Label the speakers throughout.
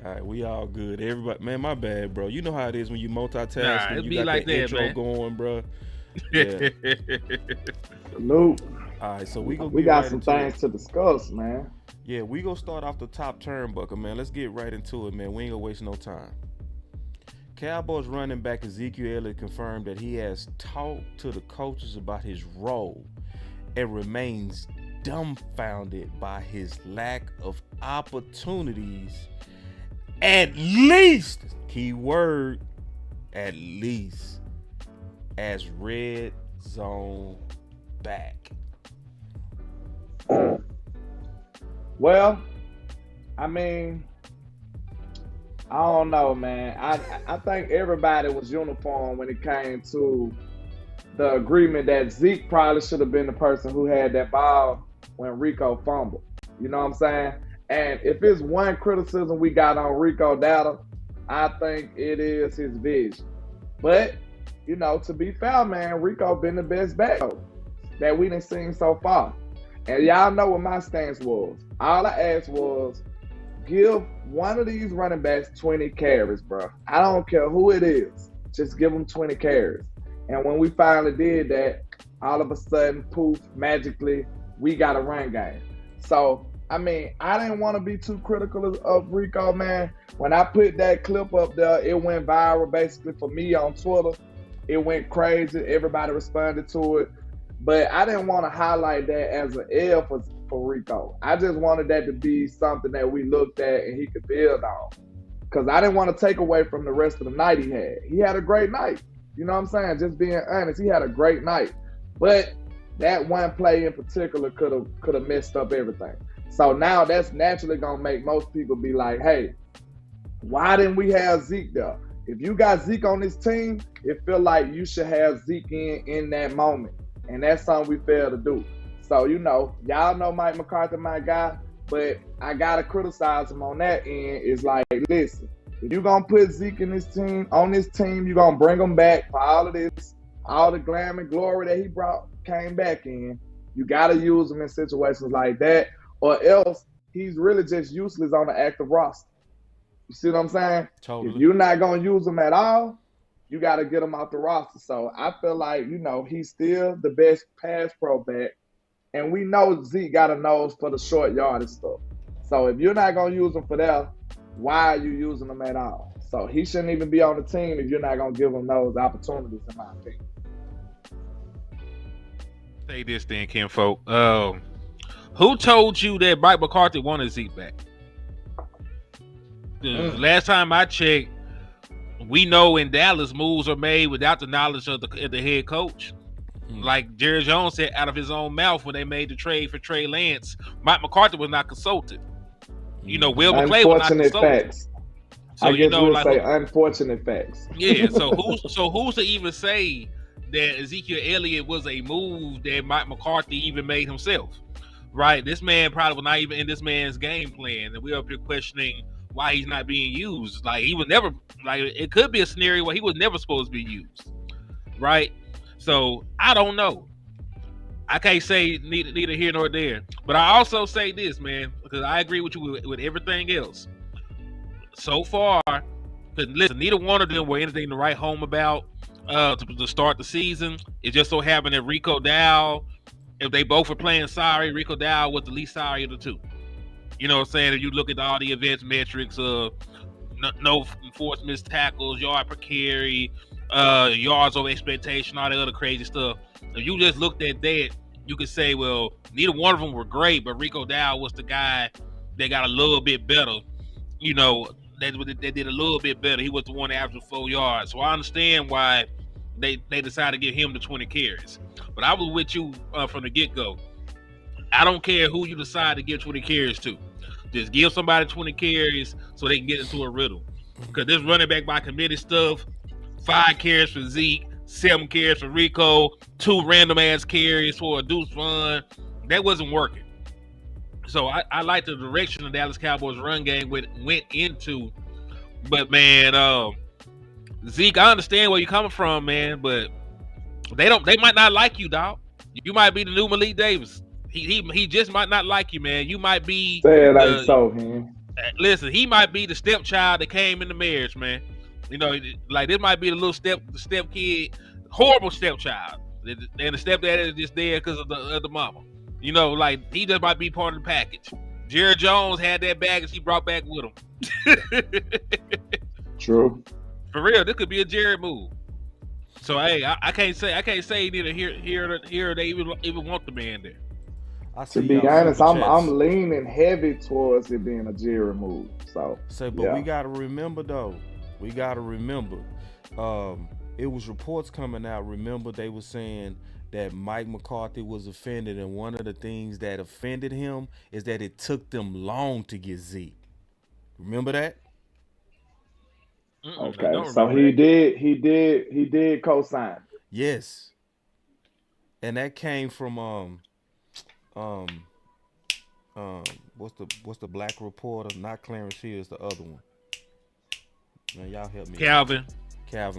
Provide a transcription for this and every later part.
Speaker 1: right. We all good. Everybody, man, my bad, bro. You know how it is when you multitask
Speaker 2: Nah,
Speaker 1: and
Speaker 2: it
Speaker 1: you
Speaker 2: be
Speaker 1: got
Speaker 2: like
Speaker 1: the
Speaker 2: that,
Speaker 1: intro
Speaker 2: man.
Speaker 1: going, bro. Yeah.
Speaker 3: Salute.
Speaker 1: All right, so we gonna
Speaker 3: We
Speaker 1: get
Speaker 3: got
Speaker 1: right
Speaker 3: some
Speaker 1: into it.
Speaker 3: things to discuss, man.
Speaker 1: Yeah, we gonna start off the top turnbuckle, man. Let's get right into it, man. We ain't gonna waste no time. Cowboys running back Ezekiel Elliott confirmed that he has talked to the coaches about his role and remains dumbfounded by his lack of opportunities. At least, key word, at least, as red zone back.
Speaker 3: Well, I mean, I don't know, man. I think everybody was uniform when it came to the agreement that Zeke probably should have been the person who had that ball when Rico fumbled. You know what I'm saying? And if it's one criticism we got on Rico data, I think it is his vision. But, you know, to be fair, man, Rico been the best back that we done seen so far. And y'all know what my stance was. All I asked was, give one of these running backs 20 carries, bro. I don't care who it is. Just give them 20 carries. And when we finally did that, all of a sudden, poof, magically, we got a run game. So, I mean, I didn't want to be too critical of Rico, man. When I put that clip up there, it went viral basically for me on Twitter. It went crazy. Everybody responded to it. But I didn't want to highlight that as an L for Rico. I just wanted that to be something that we looked at and he could build on. Because I didn't want to take away from the rest of the night he had. He had a great night. You know what I'm saying? Just being honest, he had a great night. But that one play in particular could have messed up everything. So now that's naturally going to make most people be like, hey, why didn't we have Zeke there? If you got Zeke on this team, it feel like you should have Zeke in that moment. And that's something we failed to do. So, you know, y'all know Mike McCarthy, my guy, but I got to criticize him on that end. It's like, listen, if you're going to put Zeke in this team, on this team, you're going to bring him back for all of this, all the glam and glory that he came back in. You got to use him in situations like that, or else he's really just useless on the active roster. You see what I'm saying?
Speaker 1: Totally.
Speaker 3: If you're not going to use him at all, you got to get him off the roster. So I feel like, you know, he's still the best pass pro back. And we know Zeke got a nose for the short yardage stuff. So if you're not going to use him for that, why are you using him at all? So he shouldn't even be on the team if you're not going to give him those opportunities, in my opinion.
Speaker 2: Say this then, Kinfolk. Who told you that Mike McCarthy wanted Zeke back? Last time I checked, we know in Dallas moves are made without the knowledge of the head coach. Like Jerry Jones said out of his own mouth when they made the trade for Trey Lance, Mike McCarthy was not consulted. You know, Will McClay was not consulted.
Speaker 3: Facts.
Speaker 2: So
Speaker 3: I guess
Speaker 2: you know,
Speaker 3: we'll
Speaker 2: like,
Speaker 3: say unfortunate facts.
Speaker 2: Yeah. So who's to even say that Ezekiel Elliott was a move that Mike McCarthy even made himself? Right? This man probably was not even in this man's game plan, and we're up here questioning why he's not being used. Like he was never, like it could be a scenario where he was never supposed to be used, right? So I don't know. I can't say neither here nor there. But I also say this, man, because I agree with you with everything else. So far, because listen, neither one of them were anything to write home about to start the season. It just so happened that Rico Dow, if they both were playing sorry, Rico Dow was the least sorry of the two. You know what I'm saying? If you look at all the advanced metrics of no forced missed tackles, yard per carry, yards over expectation, all that other crazy stuff. If you just looked at that, you could say, well, neither one of them were great, but Rico Dow was the guy that got a little bit better. You know, that did a little bit better. He was the one that averaged 4 yards. So I understand why they decided to give him the 20 carries. But I was with you from the get-go. I don't care who you decide to give 20 carries to. Just give somebody 20 carries so they can get into a rhythm. Because this running back by committee stuff, 5 carries for Zeke, 7 carries for Rico, 2 random ass carries for a Deuce Vaughn, that wasn't working. So I like the direction the Dallas Cowboys run game went into. But man, Zeke, I understand where you're coming from, man, but they might not like you, dog. You might be the new Malik Davis. He just might not like you, man. You might be
Speaker 3: say it ain't so, man.
Speaker 2: Listen, he might be the stepchild that came in the marriage, man. You know, like this might be the step kid, horrible stepchild, and the stepdad is just there because of the mama. You know, like he just might be part of the package. Jared Jones had that baggage he brought back with him.
Speaker 3: True.
Speaker 2: For real, this could be a Jared move. So hey, I can't say neither here they even want the man there.
Speaker 3: To be honest, I'm leaning heavy towards it being a Jerry move.
Speaker 1: But we gotta remember though. It was reports coming out. Remember, they were saying that Mike McCarthy was offended, and one of the things that offended him is that it took them long to get Zeke. Remember that?
Speaker 3: Okay, so he did co-sign.
Speaker 1: Yes, and that came from what's the black reporter? Not Clarence Hill, the other one. Man, y'all help me. Calvin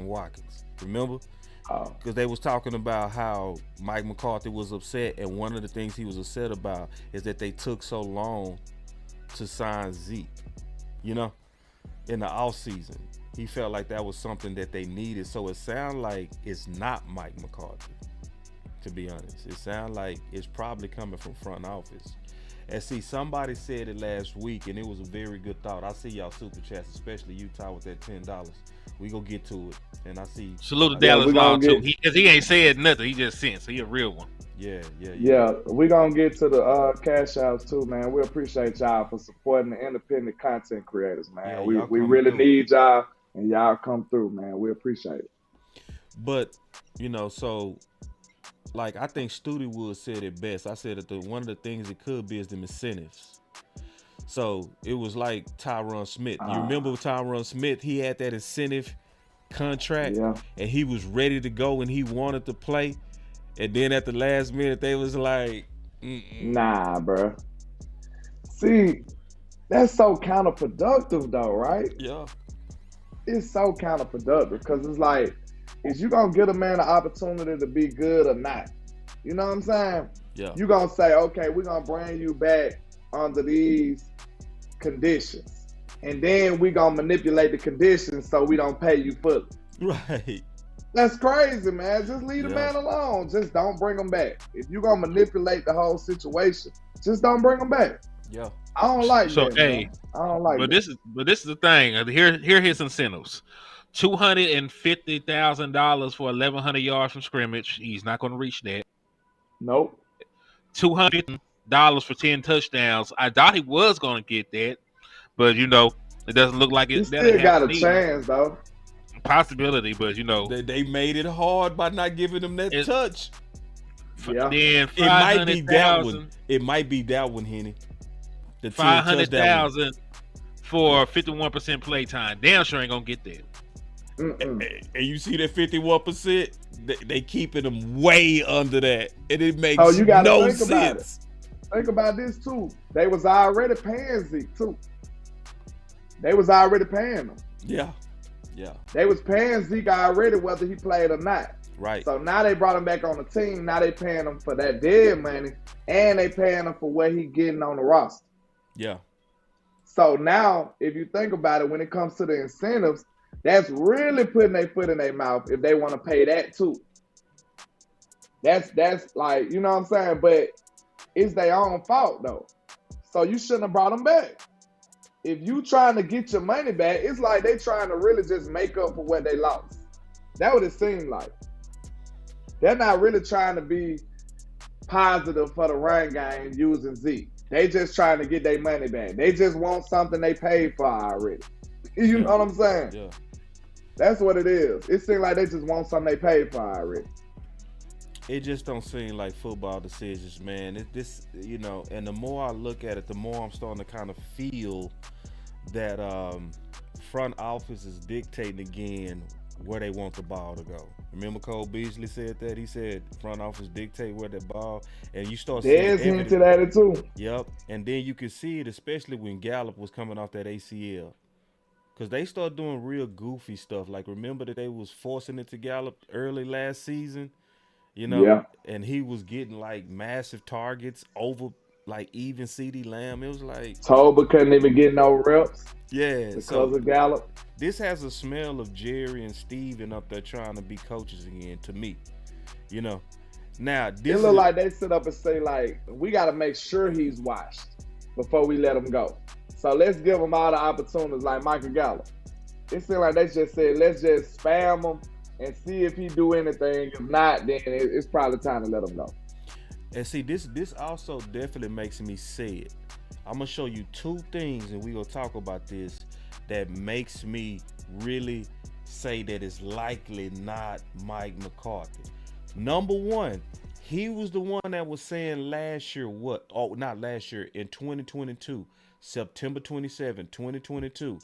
Speaker 1: Watkins. Remember? Because they was talking about how Mike McCarthy was upset, and one of the things he was upset about is that they took so long to sign Zeke. You know, in the offseason. He felt like that was something that they needed. So it sounds like it's not Mike McCarthy, to be honest. It sounds like it's probably coming from front office. And see, somebody said it last week, and it was a very good thought. I see y'all super chats, especially Utah with that $10. We gonna get to it, and I see.
Speaker 2: Salute to Dallas Long too, because he ain't said nothing. He just sent, so he a real one.
Speaker 3: Yeah. We gonna get to the cash outs too, man. We appreciate y'all for supporting the independent content creators, man. We really need y'all, and y'all come through, man. We appreciate it.
Speaker 1: But so. Like, I think Studi Wood said it best. I said that one of the things it could be is the incentives. So it was like Tyron Smith. You remember Tyron Smith? He had that incentive contract, and he was ready to go and he wanted to play. And then at the last minute, they was like,
Speaker 3: nah, bro. See, that's so counterproductive, though, right?
Speaker 1: Yeah.
Speaker 3: It's so counterproductive because it's like, is you gonna give a man an opportunity to be good or not? You know what I'm saying?
Speaker 1: Yeah.
Speaker 3: You gonna say, okay, we're gonna bring you back under these conditions, and then we gonna manipulate the conditions so we don't pay you fully.
Speaker 1: Right.
Speaker 3: That's crazy, man. Just leave the man alone. Just don't bring him back. If you gonna manipulate the whole situation, just don't bring him back.
Speaker 1: Yeah.
Speaker 3: I don't like
Speaker 2: so,
Speaker 3: that.
Speaker 2: Hey,
Speaker 3: man. I don't like
Speaker 2: but
Speaker 3: that.
Speaker 2: this is the thing. Here his incentives. $250,000 for 1,100 yards from scrimmage. He's not going to reach that.
Speaker 3: Nope.
Speaker 2: $200 for 10 touchdowns. I thought he was going to get that, but it doesn't look like it.
Speaker 3: He still got a chance, though.
Speaker 2: Possibility, but
Speaker 1: they made it hard by not giving him that touch.
Speaker 2: Then
Speaker 1: it might be that one. It might be that one, Henny.
Speaker 2: The 500,000 for 51% play time. Damn sure ain't gonna get that.
Speaker 1: And you see that 51%, they keeping them way under that, and it makes
Speaker 3: you gotta
Speaker 1: no
Speaker 3: think
Speaker 1: sense.
Speaker 3: Think about this too. They was already paying Zeke too. They was already paying him.
Speaker 1: Yeah.
Speaker 3: They was paying Zeke already, whether he played or not.
Speaker 1: Right.
Speaker 3: So now they brought him back on the team. Now they paying him for that dead money, and they paying him for what he getting on the roster.
Speaker 1: Yeah.
Speaker 3: So now, if you think about it, when it comes to the incentives, that's really putting their foot in their mouth if they want to pay that too. That's like, you know what I'm saying? But it's their own fault though. So you shouldn't have brought them back. If you trying to get your money back, it's like they trying to really just make up for what they lost. That what it seemed like. They're not really trying to be positive for the run game using Zeke. They just trying to get their money back. They just want something they paid for already. You know what I'm saying?
Speaker 1: Yeah.
Speaker 3: That's what it is. It seems like they just want something they paid for already.
Speaker 1: It just don't seem like football decisions, man. And the more I look at it, the more I'm starting to kind of feel that front office is dictating again where they want the ball to go. Remember Cole Beasley said that? He said front office dictate where the ball, and you start seeing
Speaker 3: There's hinted at it too.
Speaker 1: Yep. And then you could see it, especially when Gallup was coming off that ACL. Because they start doing real goofy stuff. Like, remember that they was forcing it to Gallup early last season? And he was getting like massive targets over like even CD Lamb. It was like,
Speaker 3: Toba couldn't even get no reps
Speaker 1: yeah.
Speaker 3: because
Speaker 1: So
Speaker 3: of Gallup.
Speaker 1: this has a smell of Jerry and Steven up there trying to be coaches again. To me, you know. Now
Speaker 3: It
Speaker 1: this
Speaker 3: look
Speaker 1: is
Speaker 3: like they sit up and say, like, we got to make sure he's washed before we let him go. So let's give him all the opportunities like Michael Gallup. It seems like they just said, let's just spam him and see if he do anything. If not, then it's probably time to let him go.
Speaker 1: and see this also definitely makes me say it. I'm gonna show you two things, and we gonna talk about this that makes me really say that it's likely not Mike McCarthy. Number one, he was the one that was saying last year what? Oh, not last year, in 2022, September 27, 2022.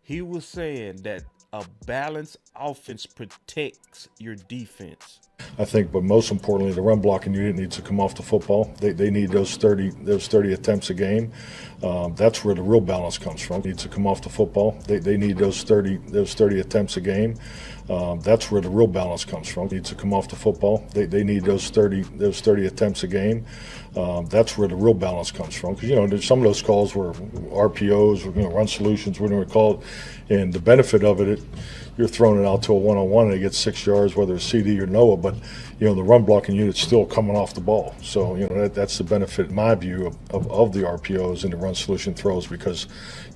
Speaker 1: He was saying that a balanced offense protects your defense.
Speaker 4: I think, but most importantly, the run blocking unit needs to come off the football. They need those 30 attempts a game. That's where the real balance comes from. Needs to come off the football. They need those 30 attempts a game. That's where the real balance comes from. Needs to come off the football. They need those 30 attempts a game. That's where the real balance comes from. Because there's some of those calls were RPOs, or run solutions, whatever we call it, and the benefit of it. You're throwing it out to a one-on-one and it gets 6 yards, whether it's CD or Noah, but the run blocking unit's still coming off the ball. So that's the benefit, in my view, of the RPOs and the run solution throws, because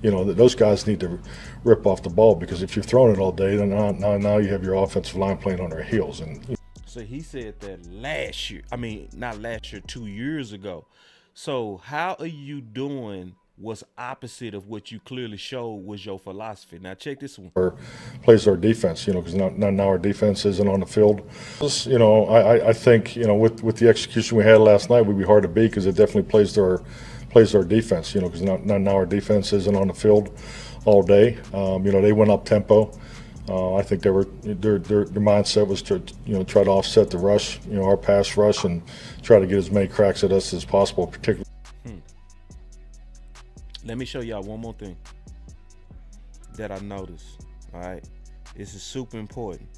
Speaker 4: those guys need to rip off the ball, because if you're throwing it all day, then now you have your offensive line playing on their heels. And
Speaker 1: so he said that last year. I mean, not last year, 2 years ago. So how are you doing what's opposite of what you clearly showed was your philosophy? Now check this one.
Speaker 4: Plays our defense, because now our defense isn't on the field. I think with the execution we had last night, we'd be hard to beat, because it definitely plays our defense. Because now our defense isn't on the field all day. They went up tempo. I think their mindset was to try to offset the rush, our pass rush, and try to get as many cracks at us as possible, particularly.
Speaker 1: Let me show y'all one more thing that I noticed. All right, this is super important.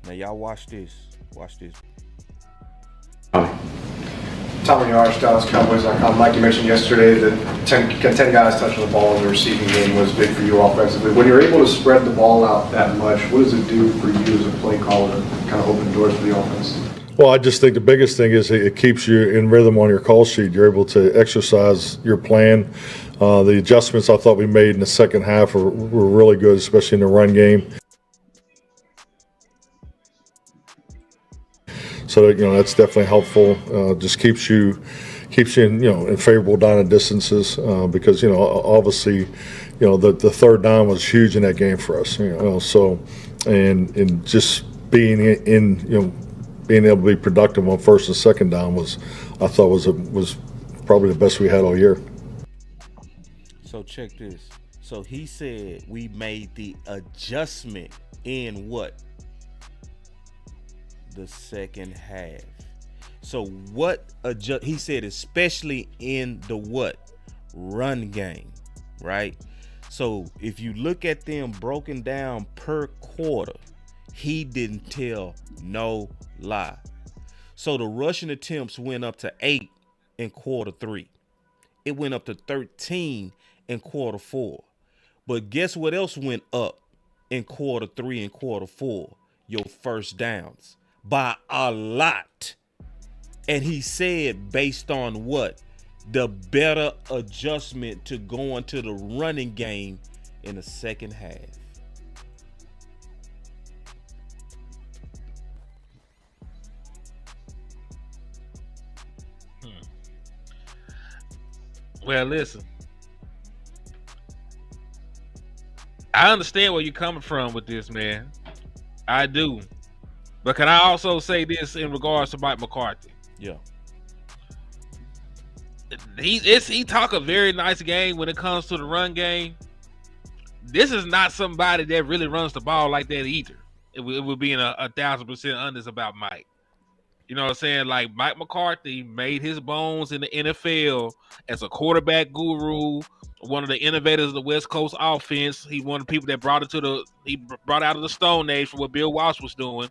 Speaker 1: Now y'all watch this. Watch this.
Speaker 5: Tommy Yards, Dallas Cowboys.com. Like you mentioned yesterday, that 10 guys touching the ball in the receiving game was big for you offensively. When you're able to spread the ball out that much, what does it do for you as a play caller to kind of open doors for the offense?
Speaker 4: Well, I just think the biggest thing is it keeps you in rhythm on your call sheet. You're able to exercise your plan. The adjustments I thought we made in the second half were really good, especially in the run game. So that's definitely helpful. Just keeps you in favorable down and distances, because obviously the third down was huge in that game for us. So and just being being able to be productive on first and second down was probably the best we had all year.
Speaker 1: So check this. So he said we made the adjustment in what? The second half. So what adjust? He said especially in the what? Run game, right? So if you look at them broken down per quarter, he didn't tell no lie. So the rushing attempts went up to 8 in quarter 3. It went up to 13 in quarter 4. But guess what else went up in quarter 3 and quarter 4? Your first downs by a lot. And he said based on what? The better adjustment to going to the running game in the second half.
Speaker 2: Well, listen. I understand where you're coming from with this, man. I do. But can I also say this in regards to Mike McCarthy?
Speaker 1: Yeah.
Speaker 2: He talk a very nice game when it comes to the run game. This is not somebody that really runs the ball like that either. It would be in 1,000% honest about Mike. You know what I'm saying? Like Mike McCarthy made his bones in the NFL as a quarterback guru, one of the innovators of the West Coast offense. He one of the people that he brought out of the Stone Age for what Bill Walsh was doing,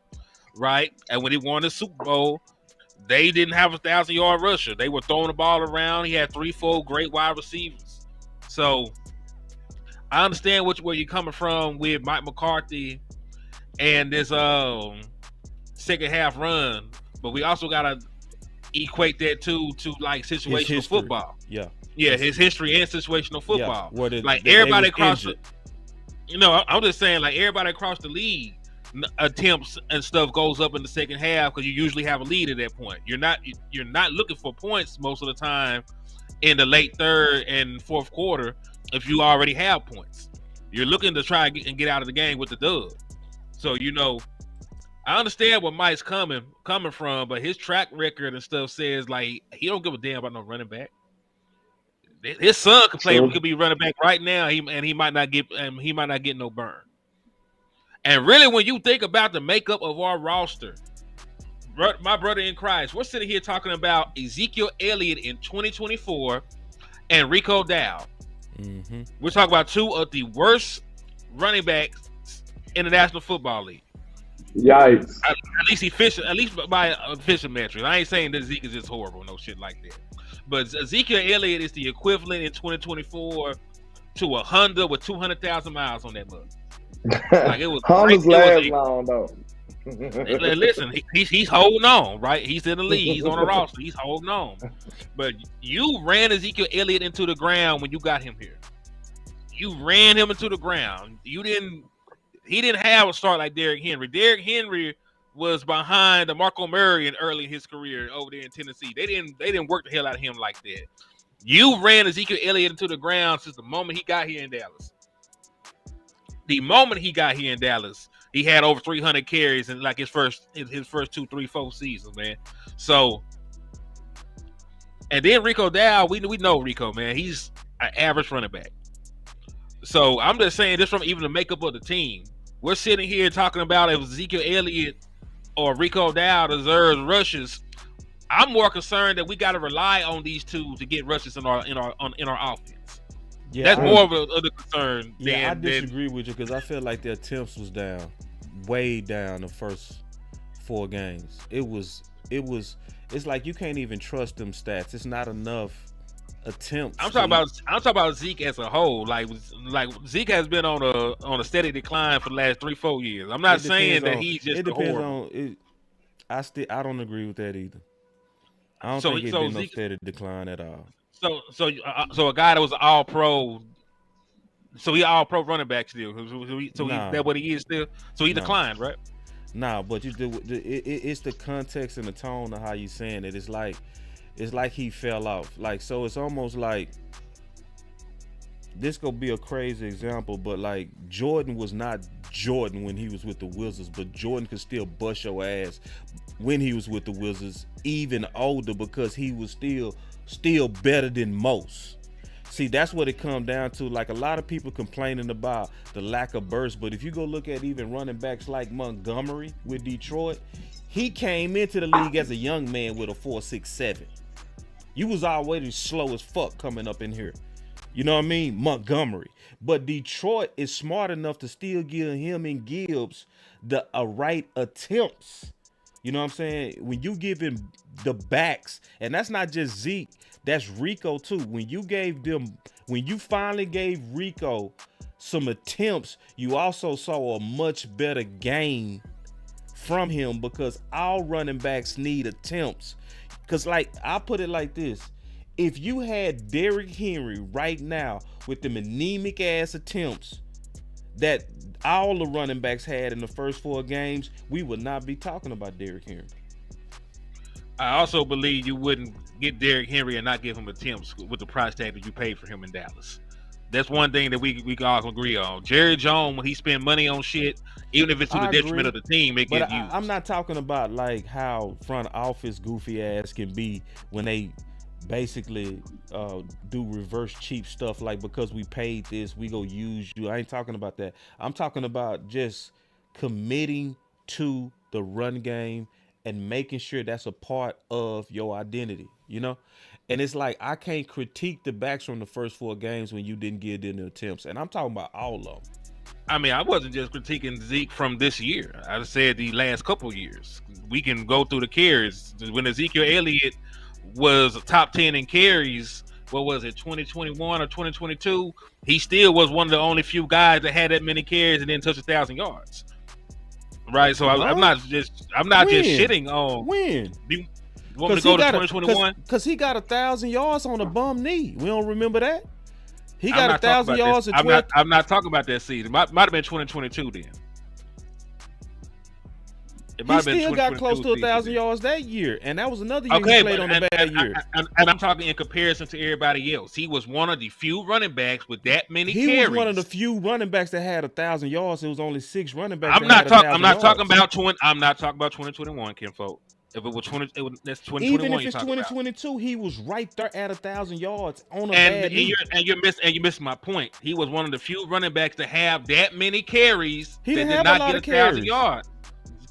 Speaker 2: right? And when he won the Super Bowl, They didn't have a 1,000-yard rusher. They were throwing the ball around. He had 3-4 great wide receivers. So I understand where you're coming from with Mike McCarthy and this second half run, but we also gotta equate that to like situational football.
Speaker 1: Yeah,
Speaker 2: his history and situational football.
Speaker 1: Yeah,
Speaker 2: like everybody across the, I'm just saying, like everybody across the league, attempts and stuff goes up in the second half because you usually have a lead at that point. You're not looking for points most of the time in the late third and fourth quarter if you already have points. You're looking to try and get out of the game with the dub. So I understand where Mike's coming from, but his track record and stuff says like he don't give a damn about no running back. His son could be running back right now, and he might not get no burn. And really, when you think about the makeup of our roster, my brother in Christ, we're sitting here talking about Ezekiel Elliott in 2024 and Rico Dowd.
Speaker 1: Mm-hmm.
Speaker 2: We're talking about two of the worst running backs in the National Football League.
Speaker 3: Yikes!
Speaker 2: At least by official metrics. I ain't saying that Zeke is just horrible, no shit like that. But Ezekiel Elliott is the equivalent in 2024 to a Honda with 200,000 miles on that mug. Like it was.
Speaker 3: Honda's last long though.
Speaker 2: Listen, he's holding on, right? He's in the league. He's on the roster. He's holding on. But you ran Ezekiel Elliott into the ground when you got him here. You ran him into the ground. He didn't have a start like Derrick Henry. Derrick Henry was behind DeMarco Murray early in his career over there in Tennessee. They didn't work the hell out of him like that. You ran Ezekiel Elliott into the ground since the moment he got here in Dallas. The moment he got here in Dallas, he had over 300 carries in like his first 2, 3, 4 seasons, man. So, and then Rico Dowd, we know Rico, man. He's an average running back. So I'm just saying this from even the makeup of the team. We're sitting here talking about if Ezekiel Elliott or Rico Dowd deserves rushes. I'm more concerned that we got to rely on these two to get rushes in our offense. Yeah, that's more of a concern.
Speaker 1: Yeah, I disagree with you because I feel like their attempts was down, way down the first 4 games. It's like you can't even trust them stats. It's not enough attempts.
Speaker 2: I'm talking about Zeke as a whole. Like Zeke has been on a steady decline for the last 3-4 years. I'm not saying that he's just. It depends on it.
Speaker 1: I don't agree with that either. I don't think it's been no steady decline at all.
Speaker 2: So a guy that was an all pro. So he all pro running back still. That what he is still. So he declined, right?
Speaker 1: Nah, but it's the context and the tone of how you saying it. It's like he fell off. Like, so it's almost like this gonna be a crazy example, but like Jordan was not Jordan when he was with the Wizards, but Jordan could still bust your ass when he was with the Wizards, even older, because he was still better than most. See, that's what it come down to. Like a lot of people complaining about the lack of burst, but if you go look at even running backs like Montgomery with Detroit, he came into the league as a young man with a 4.67. You was already slow as fuck coming up in here. You know what I mean? Montgomery. But Detroit is smart enough to still give him and Gibbs the right attempts. You know what I'm saying? When you give him the backs, and that's not just Zeke, that's Rico too. When you finally gave Rico some attempts, you also saw a much better game from him because all running backs need attempts. Because, like, I'll put it like this. If you had Derrick Henry right now with them anemic ass attempts that all the running backs had in the first 4 games, we would not be talking about Derrick Henry.
Speaker 2: I also believe you wouldn't get Derrick Henry and not give him attempts with the price tag that you paid for him in Dallas. That's one thing that we can all agree on. Jerry Jones, when he spend money on shit, even if it's to the detriment of the team, it gets used.
Speaker 1: I'm not talking about like how front office goofy ass can be when they basically do reverse cheap stuff, like because we paid this, we go use you. I ain't talking about that. I'm talking about just committing to the run game and making sure that's a part of your identity, you know? And it's like, I can't critique the backs from the first 4 games when you didn't give them the attempts. And I'm talking about all of them.
Speaker 2: I mean, I wasn't just critiquing Zeke from this year. I said the last couple of years. We can go through the carries. When Ezekiel Elliott was top 10 in carries, what was it, 2021 or 2022? He still was one of the only few guys that had that many carries and didn't touch 1,000 yards. Right, so I'm not just shitting on
Speaker 1: when.
Speaker 2: You want me to go to 2021?
Speaker 1: Because he got 1,000 yards on a bum knee. We don't remember that. He got 1,000 yards in 12.
Speaker 2: I'm not talking about that season. Might have been 2022 then.
Speaker 1: He still got close to 1,000 yards that year, and that was another year he played on a bad year.
Speaker 2: And I'm talking in comparison to everybody else. He was one of the few running backs with that many carries.
Speaker 1: He was one of the few running backs that had 1,000 yards. It was only 6 running backs.
Speaker 2: I'm not talking about 2021, Kinfolk. If it was that's 2021.
Speaker 1: Even if it's 2022, he was right there at 1,000 yards on a bad year.
Speaker 2: And you missed my point. He was one of the few running backs to have that many carries
Speaker 1: he
Speaker 2: that
Speaker 1: did
Speaker 2: not get 1,000 yards.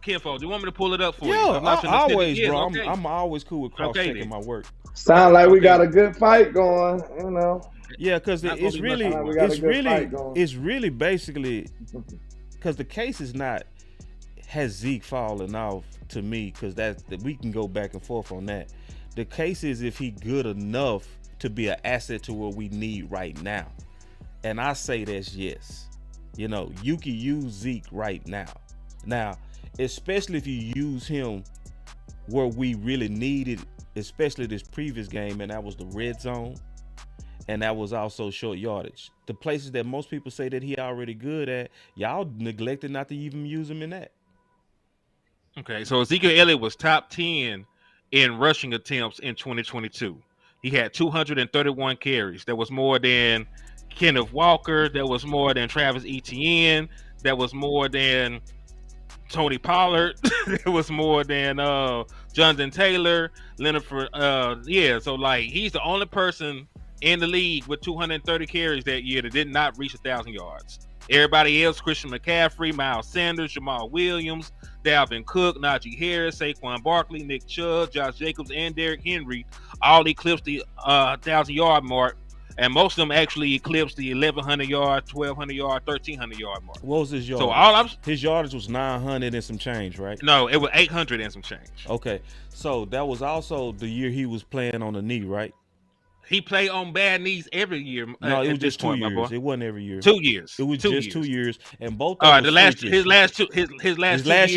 Speaker 2: Kinfolk, do you want me to pull it up for you?
Speaker 1: Always, bro. Okay. I'm always cool with cross-checking my work.
Speaker 3: Sound like we got a good fight going, you know.
Speaker 1: Yeah, because it's really basically because the case is not has Zeke fallen off to me, because that we can go back and forth on that. The case is if he good enough to be an asset to what we need right now, and I say that's yes. You know, you can use Zeke right now. Now, especially if you use him where we really needed, especially this previous game, and that was the red zone, and that was also short yardage. The places that most people say that he already good at, y'all neglected not to even use him in that.
Speaker 2: Okay, so Ezekiel Elliott was top 10 in rushing attempts in 2022. He had 231 carries. That was more than Kenneth Walker. That was more than Travis Etienne. That was more than Tony Pollard. It was more than Jonathan Taylor, Leonard. So like he's the only person in the league with 230 carries that year that did not reach 1,000 yards. Everybody else, Christian McCaffrey, Miles Sanders, Jamal Williams, Dalvin Cook, Najee Harris, Saquon Barkley, Nick Chubb, Josh Jacobs, and Derrick Henry all eclipsed the 1,000-yard mark. And most of them actually eclipsed the 1,100 yard, 1,200 yard, 1,300 yard mark.
Speaker 1: What was his yardage?
Speaker 2: So
Speaker 1: his yardage was 900 and some change, right?
Speaker 2: No, it was 800 and some change.
Speaker 1: Okay, so that was also the year he was playing on the knee, right?
Speaker 2: He played on bad knees every year.
Speaker 1: No, it was just 2 years. It wasn't every year.
Speaker 2: 2 years.
Speaker 1: It was just 2 years, and both.
Speaker 2: All right, his last year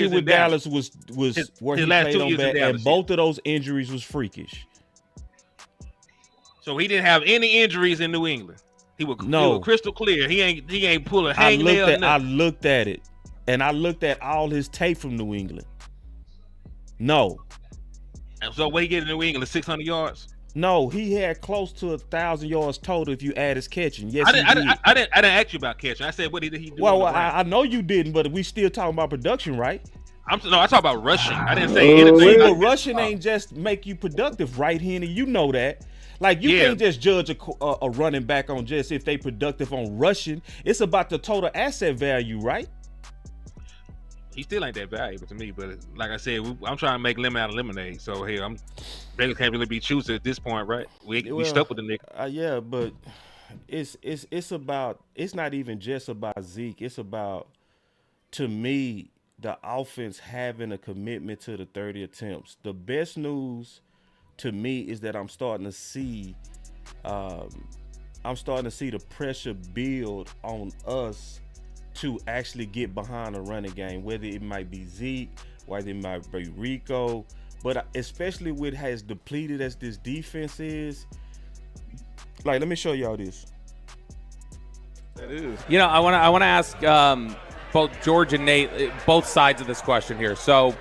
Speaker 1: with Dallas was where he played on bad, and both of those injuries was freakish.
Speaker 2: So he didn't have any injuries in New England. He was crystal clear. He ain't pull a hangnail.
Speaker 1: I looked at it, and I looked at all his tape from New England. No.
Speaker 2: And so what he get in New England? 600 yards.
Speaker 1: No, he had close to 1,000 yards total if you add his catching. Yes,
Speaker 2: I didn't ask you about catching. I said, what did he do?
Speaker 1: Well, I know you didn't, but we still talking about production, right?
Speaker 2: I talk about rushing. I didn't say anything.
Speaker 1: But rushing ain't just make you productive, right, Henny? You know that. Like, you can't just judge a running back on just if they productive on rushing. It's about the total asset value, right?
Speaker 2: He still ain't that valuable to me, but like I said, I'm trying to make lemon out of lemonade. So hey, Vegas can't really be choosers at this point, right? We stuck with the nigga.
Speaker 1: Yeah, but it's about. It's not even just about Zeke. It's about, to me, the offense having a commitment to the 30 attempts. The best news to me is that I'm starting to see the pressure build on us to actually get behind a running game, whether it might be Zeke, whether it might be Rico, but especially with as depleted as this defense is. Like, let me show y'all this.
Speaker 2: That is.
Speaker 6: You know, I want to ask both George and Nate both sides of this question here. So,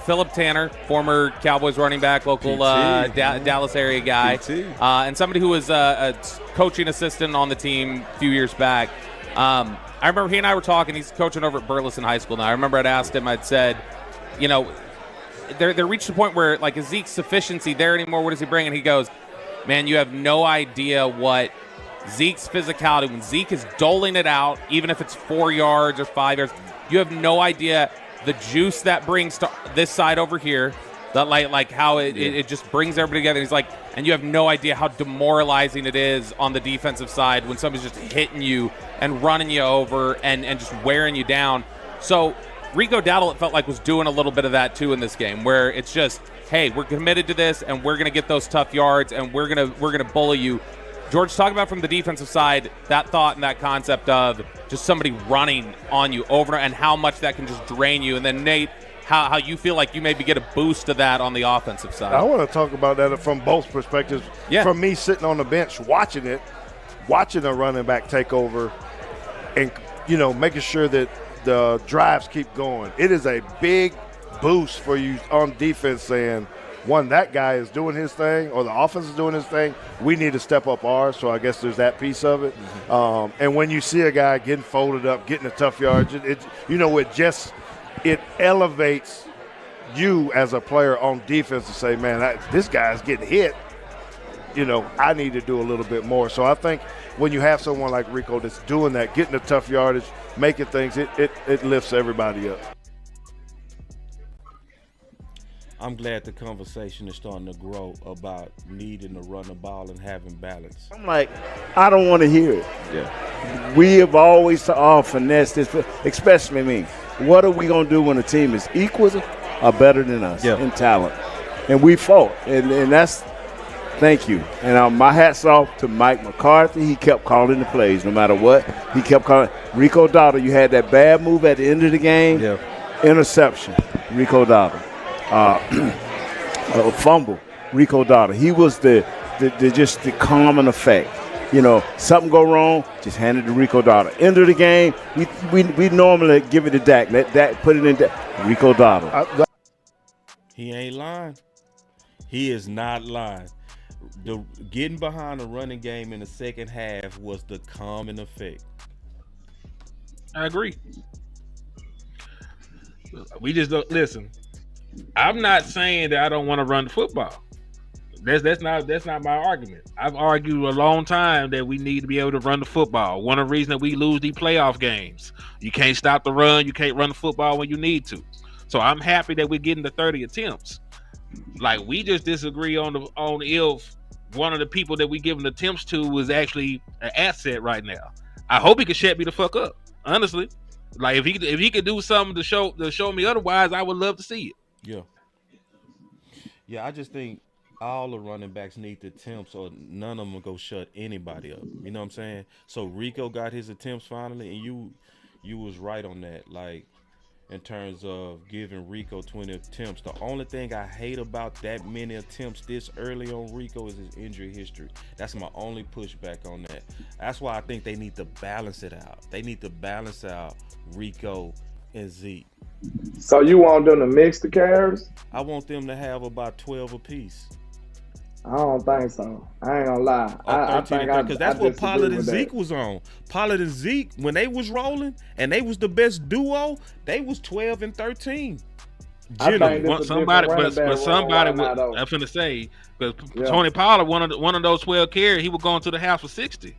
Speaker 6: Philip Tanner, former Cowboys running back, local Dallas area guy, and somebody who was a coaching assistant on the team a few years back. I remember he and I were talking. He's coaching over at Burleson High School now. I remember I'd asked him, I'd said, you know, they're reached a point where, like, is Zeke's sufficiency there anymore? What does he bring? And he goes, man, you have no idea what Zeke's physicality, when Zeke is doling it out, even if it's 4 yards or 5 yards, you have no idea the juice that brings to this side over here That like how it just brings everybody together. He's like, and you have no idea how demoralizing it is on the defensive side when somebody's just hitting you and running you over and just wearing you down. So Rico Dowdle, it felt like, was doing a little bit of that too in this game, where it's just, hey, we're committed to this and we're gonna get those tough yards and we're gonna bully you. George, talk about from the defensive side that thought and that concept of just somebody running on you over and how much that can just drain you. And then Nate, how you feel like you maybe get a boost of that on the offensive side.
Speaker 7: I want to talk about that from both perspectives.
Speaker 6: Yeah.
Speaker 7: From me sitting on the bench watching a running back take over and, making sure that the drives keep going. It is a big boost for you on defense saying, one, that guy is doing his thing or the offense is doing his thing. We need to step up ours. So I guess there's that piece of it. Mm-hmm. And when you see a guy getting folded up, getting a tough yardage, it elevates you as a player on defense to say, man, this guy's getting hit. I need to do a little bit more. So I think when you have someone like Rico that's doing that, getting the tough yardage, making things, it lifts everybody up.
Speaker 1: I'm glad the conversation is starting to grow about needing to run the ball and having balance.
Speaker 8: I'm like, I don't want to hear it. Yeah. We have always finessed this, especially me. What are we going to do when a team is equal or better than us in talent? And we fought, and that's thank you. And my hat's off to Mike McCarthy. He kept calling the plays no matter what. He kept calling. Rico Dowdle, you had that bad move at the end of the game. Yeah. Interception, Rico Dowdle. Fumble, Rico Dowdle. He was just the calming effect. Something go wrong, just hand it to Rico Dowdle. End of the game, we normally give it to Dak. Let Dak put it in Dak. Rico Dowdle.
Speaker 1: He ain't lying. He is not lying. The getting behind the running game in the second half was the calming effect.
Speaker 2: I agree. We just don't listen. I'm not saying that I don't want to run the football. That's not my argument. I've argued a long time that we need to be able to run the football. One of the reasons that we lose these playoff games. You can't stop the run. You can't run the football when you need to. So I'm happy that we're getting the 30 attempts. Like, we just disagree on if one of the people that we giving attempts to was actually an asset right now. I hope he could shut me the fuck up. Honestly, like if he could do something to show me otherwise, I would love to see it.
Speaker 1: Yeah, I just think all the running backs need the attempts or none of them will go shut anybody up. You know what I'm saying? So Rico got his attempts finally, and you was right on that. Like, in terms of giving Rico 20 attempts. The only thing I hate about that many attempts this early on Rico is his injury history. That's my only pushback on that. That's why I think they need to balance it out. They need to balance out Rico and Zeke.
Speaker 3: So you want them to mix the carries?
Speaker 1: I want them to have about 12 apiece.
Speaker 3: I don't think so. I ain't gonna lie. I think
Speaker 1: because that's what Pollard and Zeke was on. Pollard and Zeke, when they was rolling and they was the best duo, they was 12 and 13.
Speaker 2: Somebody, I'm finna say, because Tony Pollard, one of those 12 carries, he was going to the house for 60.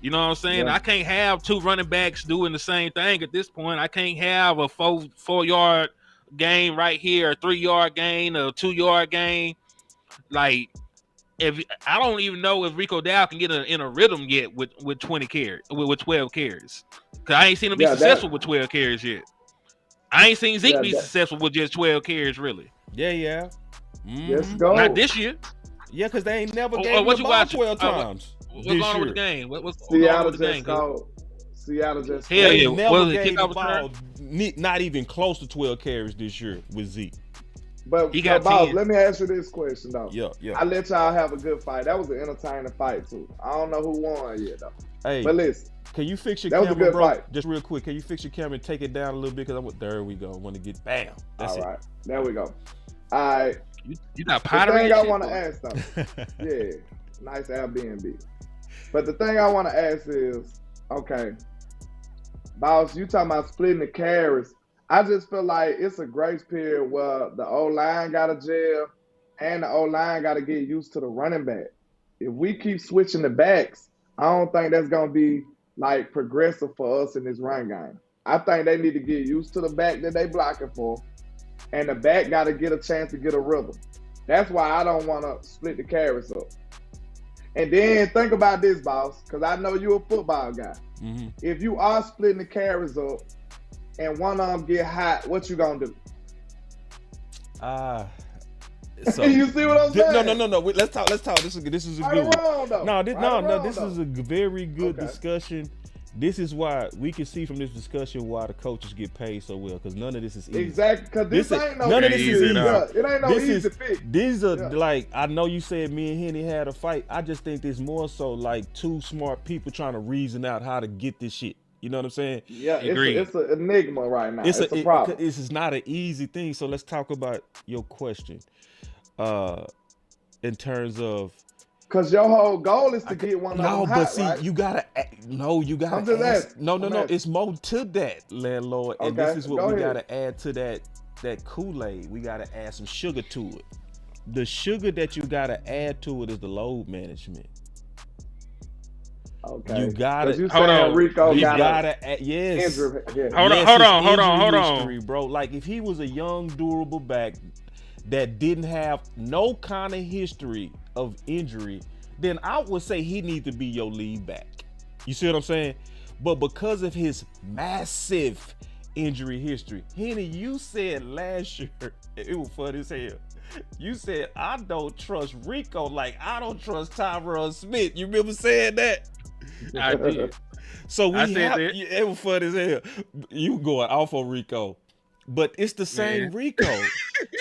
Speaker 2: You know what I'm saying? Yeah. I can't have two running backs doing the same thing at this point. I can't have a 4-yard gain right here, a 3-yard gain, a 2-yard gain. Like, if I don't even know if Rico Dow can get in a rhythm yet with 20 carries, with 12 carries. Because I ain't seen him be successful with 12 carries yet. I ain't seen Zeke be successful with just 12 carries, really.
Speaker 1: Yeah.
Speaker 3: Let's go.
Speaker 2: Not this year.
Speaker 1: Yeah, because they ain't never gave him the ball 12 times.
Speaker 2: What's going on with the game? What's
Speaker 3: Seattle
Speaker 2: going on with the game?
Speaker 3: Seattle just
Speaker 2: hell yeah.
Speaker 1: Never gave the ball, not even close to 12 carries this year with Zeke.
Speaker 3: But Bob, let me ask you this question though.
Speaker 1: Yeah.
Speaker 3: I let y'all have a good fight. That was an entertaining fight too. I don't know who won yet though.
Speaker 1: Hey,
Speaker 3: but listen,
Speaker 1: can you fix your
Speaker 3: camera,
Speaker 1: was a good
Speaker 3: bro?
Speaker 1: Fight. Just real quick, can you fix your camera and take it down a little bit? Because there we go. I want to get bam. That's
Speaker 3: all right. There we go. All right.
Speaker 2: You got pottery.
Speaker 3: The thing I want to ask though, yeah, nice Airbnb. But the thing I want to ask is, okay, boss, you talking about splitting the carries. I just feel like it's a grace period where the O-line got to gel and the O-line got to get used to the running back. If we keep switching the backs, I don't think that's going to be, like, progressive for us in this run game. I think they need to get used to the back that they blocking for and the back got to get a chance to get a rhythm. That's why I don't want to split the carries up. And then think about this, boss, because I know you're a football guy.
Speaker 1: Mm-hmm.
Speaker 3: If you are splitting the carries up and one of them get hot, what you gonna do?
Speaker 1: So
Speaker 3: you see what I'm saying?
Speaker 1: No. Let's talk. This is a good one. This is a very good discussion. This is why we can see from this discussion why the coaches get paid so well, because none of this is easy.
Speaker 3: Exactly, because this ain't no
Speaker 1: none of this is easy.
Speaker 3: It ain't no easy fix.
Speaker 1: These are like, I know you said me and Henny had a fight. I just think this more so like two smart people trying to reason out how to get this shit. You know what I'm saying?
Speaker 3: Yeah, it's an enigma right now. It's a problem.
Speaker 1: This is not an easy thing. So let's talk about your question. In terms of,
Speaker 3: because your whole goal is to get one of them hot,
Speaker 1: but see,
Speaker 3: right?
Speaker 1: you gotta ask. No, it's more to that, landlord. And this is what we gotta add to that Kool-Aid. We gotta add some sugar to it. The sugar that you gotta add to it is the load management.
Speaker 3: Okay.
Speaker 1: You gotta
Speaker 3: hold on. Rico
Speaker 1: hold on, history, bro. Like if he was a young, durable back that didn't have no kind of history of injury, then I would say he needs to be your lead back. You see what I'm saying? But because of his massive injury history, Henny, you said last year, it was funny as hell. You said, I don't trust Rico like I don't trust Tyron Smith. You remember saying that?
Speaker 2: I did.
Speaker 1: So it was funny as hell. You going off on Rico. But it's the same Rico.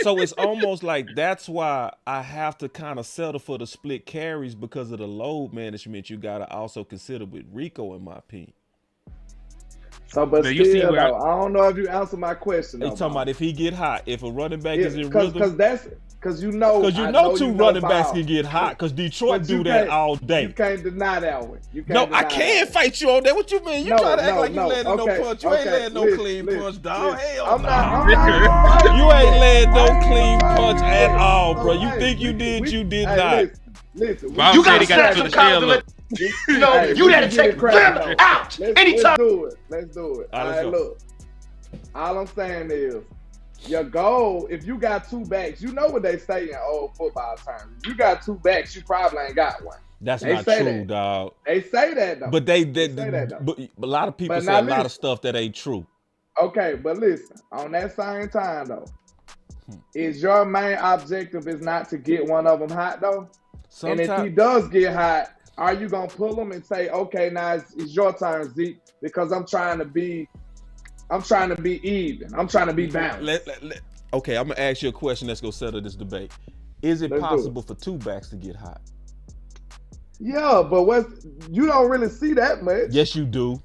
Speaker 1: So it's almost like that's why I have to kind of settle for the split carries, because of the load management you got to also consider with Rico, in my opinion.
Speaker 3: So, but still, though, I don't know if you answer my question.
Speaker 1: They talking about if he get hot, if a running back is in rhythm.
Speaker 3: Because you know
Speaker 1: two running backs can get hot, because Detroit do that all day.
Speaker 3: You can't deny that one.
Speaker 1: I can't fight you on that. What you mean? You try to act like you landing no punch. You ain't landing no clean punch, dog. Hell no. You ain't landing no clean punch at all, bro. You think you did, you did not.
Speaker 3: Listen,
Speaker 9: you got to stand some confidence. You know, you had to take them out anytime.
Speaker 3: Let's do it. All right, look. All I'm saying is, your goal, if you got two backs, you know what they say in old football terms. If you got two backs, you probably ain't got one.
Speaker 1: That's not true, dog.
Speaker 3: They say that, though.
Speaker 1: But but a lot of people say a lot of stuff that ain't true.
Speaker 3: Okay, but listen, on that same time, though, is your main objective is not to get one of them hot, though? And if he does get hot, are you going to pull him and say, okay, now it's your turn, Zeke, because I'm trying to be even. I'm trying to be balanced.
Speaker 1: Okay, I'm going to ask you a question that's going to settle this debate. Is it possible for two backs to get hot?
Speaker 3: Yeah, but you don't really see that much.
Speaker 1: Yes, you do.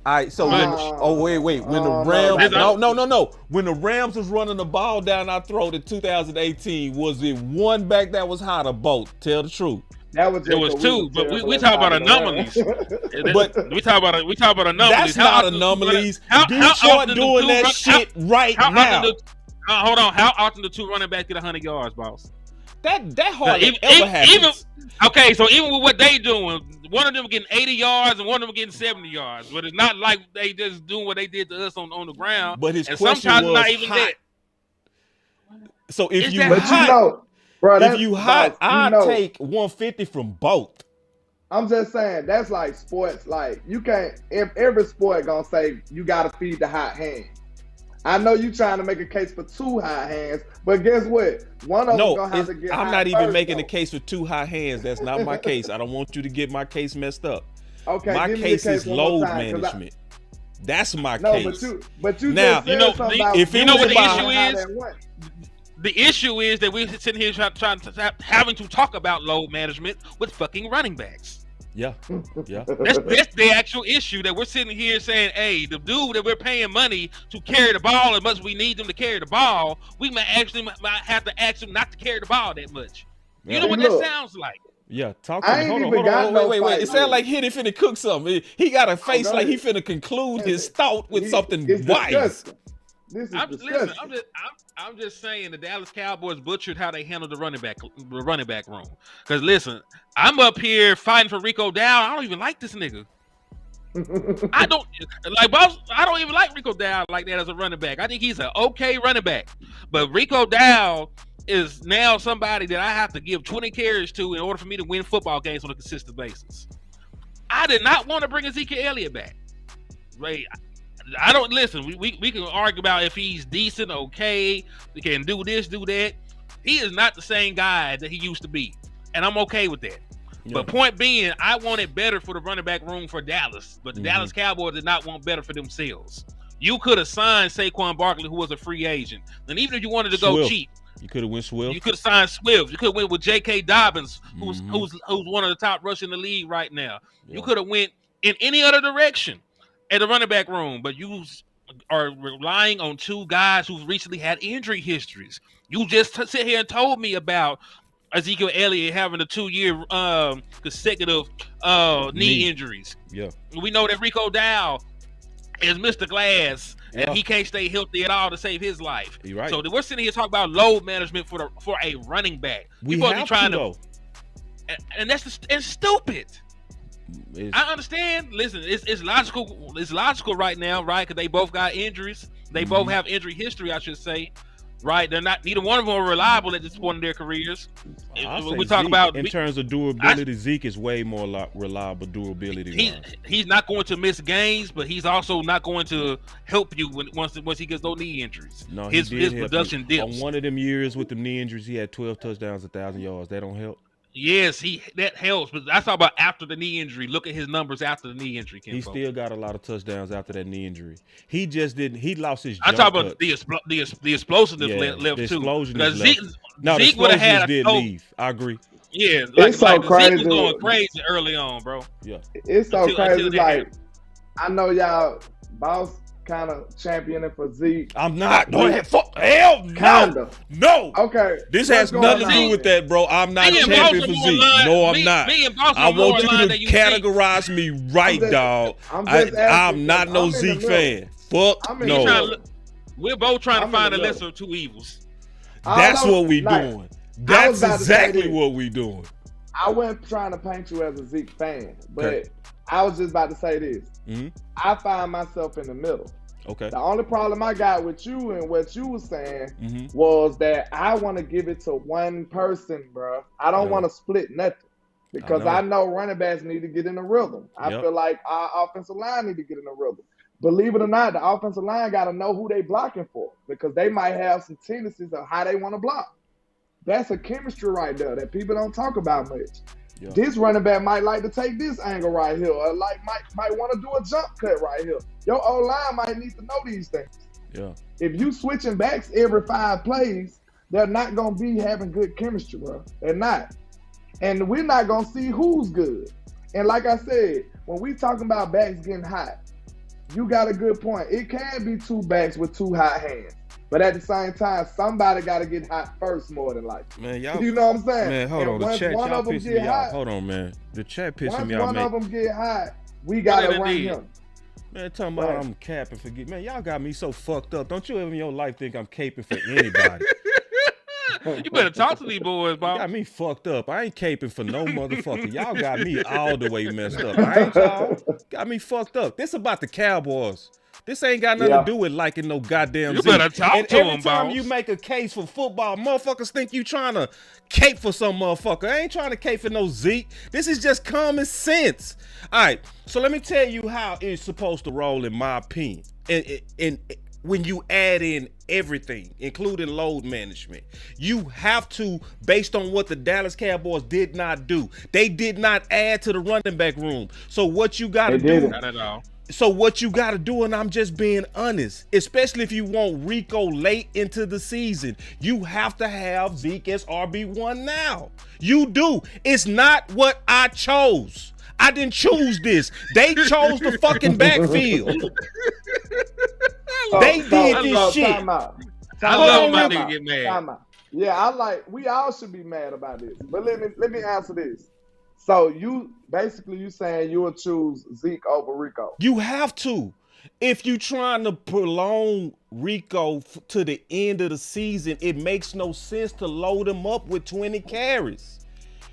Speaker 1: All right, so wait. When the Rams, no. When the Rams was running the ball down our throat in 2018, was it one back that was hot or both? Tell the truth.
Speaker 3: It was
Speaker 2: two, but we talk about anomalies. we talk about anomalies.
Speaker 1: That's not anomalies. Detroit doing that shit right now.
Speaker 2: Hold on. How often do two running backs get 100 yards, boss?
Speaker 1: That hardly ever happens.
Speaker 2: Okay, so even with what they doing, one of them getting 80 yards and one of them getting 70 yards. But it's not like they just doing what they did to us on the ground.
Speaker 1: But his question was not even hot. So if you hot, bro, if you hot, I'd take 150 from both.
Speaker 3: I'm just saying, that's like sports. Like, you can't, every sport gonna say you gotta feed the hot hand. I know you trying to make a case for two hot hands, but guess what? One of them gonna have to get hot.
Speaker 1: I'm not even making a case for two hot hands. That's not my case. I don't want you to get my case messed up.
Speaker 3: Okay,
Speaker 1: my case is load management. That's my case.
Speaker 3: But you
Speaker 1: now,
Speaker 3: just said something about
Speaker 2: if you know what the issue is. The issue is that we're sitting here having to talk about load management with fucking running backs.
Speaker 1: Yeah.
Speaker 2: That's the actual issue, that we're sitting here saying, hey, the dude that we're paying money to carry the ball as much as we need them to carry the ball, we might have to ask him not to carry the ball that much. You know what that sounds like?
Speaker 1: Yeah, talk to me. Hold on. Wait. It sounds like Henny finna cook something. He got a face like he finna conclude his thought with something wise.
Speaker 2: I'm just saying the Dallas Cowboys butchered how they handled the running back room. Because listen, I'm up here fighting for Rico Dowd. I don't even like this nigga. I don't like boss. I don't even like Rico Dowd like that as a running back. I think he's an okay running back, but Rico Dowd is now somebody that I have to give 20 carries to in order for me to win football games on a consistent basis. I did not want to bring Ezekiel Elliott back. Right? I don't listen. We can argue about if he's decent, okay. We can do this, do that. He is not the same guy that he used to be, and I'm okay with that. Yeah. But point being, I wanted better for the running back room for Dallas, but the Dallas Cowboys did not want better for themselves. You could have signed Saquon Barkley, who was a free agent, and even if you wanted to go cheap,
Speaker 1: you could have went Swift.
Speaker 2: You could have signed Swift. You could have went with J.K. Dobbins, who's one of the top rushers in the league right now. Yeah. You could have went in any other direction at the running back room, but you are relying on two guys who've recently had injury histories. You just sit here and told me about Ezekiel Elliott having a 2-year consecutive knee injuries.
Speaker 1: Yeah,
Speaker 2: we know that Rico Dowd is Mr. Glass, and he can't stay healthy at all to save his life.
Speaker 1: You're right.
Speaker 2: So we're sitting here talking about load management for a running back.
Speaker 1: We have to trying to,
Speaker 2: and that's stupid. I understand. Listen, it's logical. It's logical right now, right? Because they both got injuries. They both have injury history, I should say. Right? They're not. Neither one of them are reliable at this point in their careers.
Speaker 1: We talk about in terms of durability. Zeke is way more reliable durability.
Speaker 2: He's not going to miss games, but he's also not going to help you once he gets those knee injuries.
Speaker 1: No,
Speaker 2: his production dips.
Speaker 1: On one of them years with the knee injuries, he had 12 touchdowns, 1,000 yards. That don't help.
Speaker 2: Yes, that helps, but I talk about after the knee injury. Look at his numbers after the knee injury.
Speaker 1: He still got a lot of touchdowns after that knee injury. He just didn't. He lost his.
Speaker 2: I talk about the explosiveness left
Speaker 1: the
Speaker 2: too.
Speaker 1: Because
Speaker 2: Zeke would have had
Speaker 1: did leave. I agree.
Speaker 3: Yeah, it's so crazy.
Speaker 2: Zeke was going crazy early on, bro.
Speaker 1: Yeah,
Speaker 3: it's so crazy. Like I know y'all, boss. Kind of championing for Zeke.
Speaker 1: I'm not. Go ahead. Fuck. Hell no.
Speaker 3: Kinda.
Speaker 1: No.
Speaker 3: Okay.
Speaker 1: This has nothing to do with that, bro. I'm not champion for Zeke. No, I'm not. I want you to categorize me right, dog. I'm not no Zeke fan. Fuck no.
Speaker 2: We're both trying to find the lesser of two evils.
Speaker 1: That's what we doing. That's exactly what we doing.
Speaker 3: I wasn't trying to paint you as a Zeke fan, but I was just about to say this. I find myself in the middle.
Speaker 1: Okay.
Speaker 3: The only problem I got with you and what you were saying was that I want to give it to one person, bro. I don't want to split nothing because I know running backs need to get in the rhythm. I feel like our offensive line need to get in the rhythm. Believe it or not, the offensive line got to know who they blocking for because they might have some tendencies of how they want to block. That's a chemistry right there that people don't talk about much. Yeah. This running back might like to take this angle right here, or might want to do a jump cut right here. Your O-line might need to know these things.
Speaker 1: Yeah.
Speaker 3: If you switching backs every 5 plays, they're not gonna be having good chemistry, bro. They're not, and we're not gonna see who's good. And like I said, when we talking about backs getting hot, you got a good point. It can be 2 backs with 2 hot hands. But at the same time, somebody got to get hot first, more than likely.
Speaker 1: Man, y'all,
Speaker 3: you know what I'm saying?
Speaker 1: Man, hold on. The chat, y'all pissing me off. Hold on, man. The chat pissing me off.
Speaker 3: Once one of them get hot, we got to run him.
Speaker 1: Man, talking about I'm capping for man, y'all got me so fucked up. Don't you ever in your life think I'm caping for anybody?
Speaker 2: You better talk to these boys, Bob.
Speaker 1: Got me fucked up. I ain't caping for no motherfucker. Y'all got me all the way messed up. I ain't y'all. Got me fucked up. This about the Cowboys. This ain't got nothing to do with liking no goddamn Zeke.
Speaker 2: You better talk to him,
Speaker 1: every time you make a case for football, motherfuckers think you trying to cape for some motherfucker. I ain't trying to cape for no Zeke. This is just common sense. All right, so let me tell you how it's supposed to roll in my opinion. And when you add in everything, including load management, you have to, based on what the Dallas Cowboys did not do, they did not add to the running back room. So what you got to do?
Speaker 2: Not at all.
Speaker 1: So what you got to do, and I'm just being honest, especially if you want Rico late into the season, you have to have Zeke as RB1 now. You do. It's not what I chose. I didn't choose this. They chose the fucking backfield. They did this shit.
Speaker 2: I love my nigga get mad.
Speaker 3: Yeah, we all should be mad about this. But let me answer this. So you saying you will choose Zeke over Rico?
Speaker 1: You have to. If you trying to prolong Rico to the end of the season, it makes no sense to load him up with 20 carries.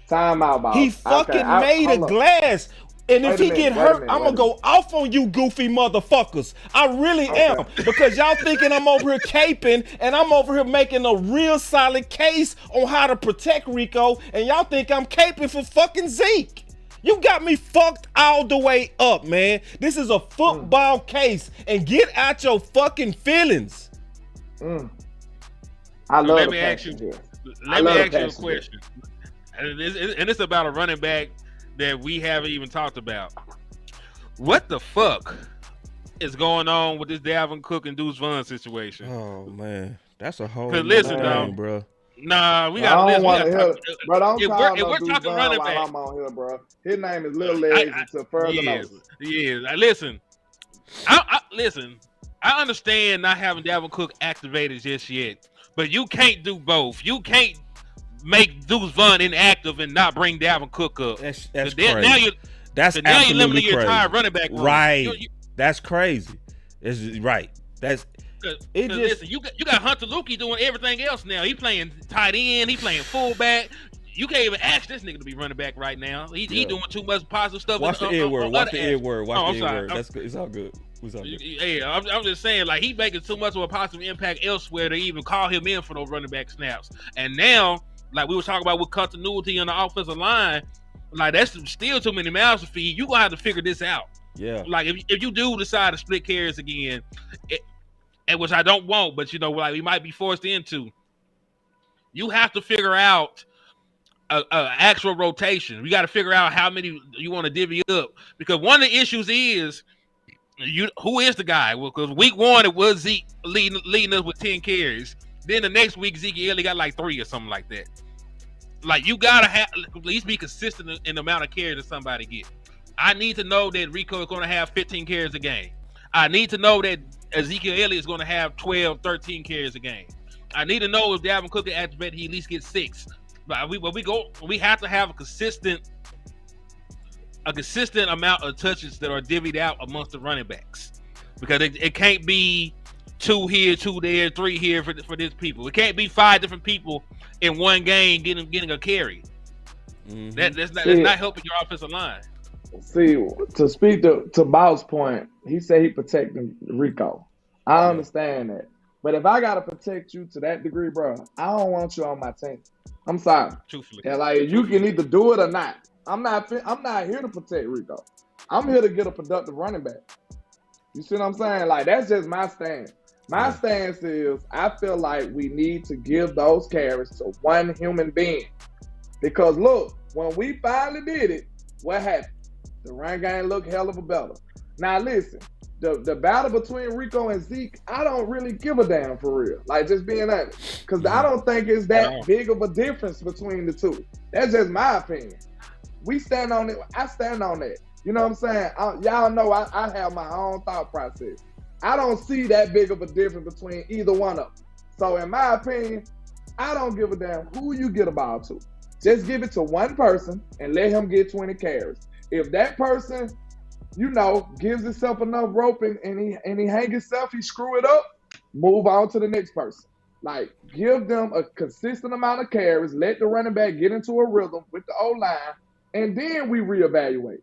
Speaker 3: Time out, boss.
Speaker 1: He fucking made a glass. And if he get hurt, I'm going to go off on you goofy motherfuckers. I really am. Because y'all thinking I'm over here caping and I'm over here making a real solid case on how to protect Rico. And y'all think I'm caping for fucking Zeke. You got me fucked all the way up, man. This is a football case. And get out your fucking feelings.
Speaker 3: I love
Speaker 2: Let me ask you a question. And it's about a running back that we haven't even talked about. What the fuck is going on with this Dalvin Cook and Deuce Vaughn situation?
Speaker 1: Oh man, that's a whole.
Speaker 2: Listen,
Speaker 1: thing, bro.
Speaker 2: Nah, we got to listen.
Speaker 3: Bro, don't call
Speaker 2: we're talking running back.
Speaker 3: I'm on here, bro. His name is Lil Legs until further notice.
Speaker 2: Yeah. Listen, I understand not having Dalvin Cook activated just yet, but you can't do both. You can't make Deuce Vaughn inactive and not bring Dalvin Cook up.
Speaker 1: That's
Speaker 2: crazy.
Speaker 1: That's
Speaker 2: now
Speaker 1: absolutely
Speaker 2: you're limiting your
Speaker 1: crazy.
Speaker 2: entire running back room.
Speaker 1: Right. That's crazy. It's right.
Speaker 2: Listen, you got Hunter Lukey doing everything else now. He playing tight end. He playing fullback. You can't even ask this nigga to be running back right now. He doing too much positive stuff.
Speaker 1: Watch the N word. Watch the N word. Watch the N word.
Speaker 2: That's
Speaker 1: good. It's all good.
Speaker 2: Yeah, I'm just saying, like, he making too much of a positive impact elsewhere to even call him in for those running back snaps. And now, like we were talking about with continuity on the offensive line, like that's still too many mouths to feed. You gonna have to figure this out.
Speaker 1: Yeah.
Speaker 2: Like if you do decide to split carries again, and which I don't want, but like we might be forced into, you have to figure out a actual rotation. We got to figure out how many you want to divvy up, because one of the issues is who is the guy? Well, because week 1 it was Zeke leading us with 10 carries. Then the next week Zeke only got like 3 or something like that. Like you gotta at least be consistent in the amount of carries that somebody get. I need to know that Rico is going to have 15 carries a game. I need to know that Ezekiel Elliott is going to have 12, 13 carries a game. I need to know if Dalvin Cook activated, he at least gets 6. But we have to have a consistent amount of touches that are divvied out amongst the running backs, because it can't be 2 here, 2 there, 3 here for these people. It can't be 5 different people in one game getting a carry. Mm-hmm. That's not helping your offensive line.
Speaker 3: See, to speak to Bob's point, he said he protecting Rico. I understand that. But if I gotta protect you to that degree, bro, I don't want you on my team. I'm sorry.
Speaker 2: Truthfully.
Speaker 3: And like you can either do it or not. I'm not here to protect Rico. I'm here to get a productive running back. You see what I'm saying? Like that's just my stance. My stance is I feel like we need to give those carries to one human being. Because look, when we finally did it, what happened? The run game looked hell of a better. Now listen, the battle between Rico and Zeke, I don't really give a damn for real. Like just being honest. Because I don't think it's that big of a difference between the two. That's just my opinion. We stand on it. I stand on that. You know what I'm saying? Y'all know I have my own thought process. I don't see that big of a difference between either one of them. So in my opinion, I don't give a damn who you get a ball to. Just give it to one person and let him get 20 carries. If that person, gives himself enough rope and he hang himself, he screw it up, move on to the next person. Like, give them a consistent amount of carries, let the running back get into a rhythm with the O-line, and then we reevaluate.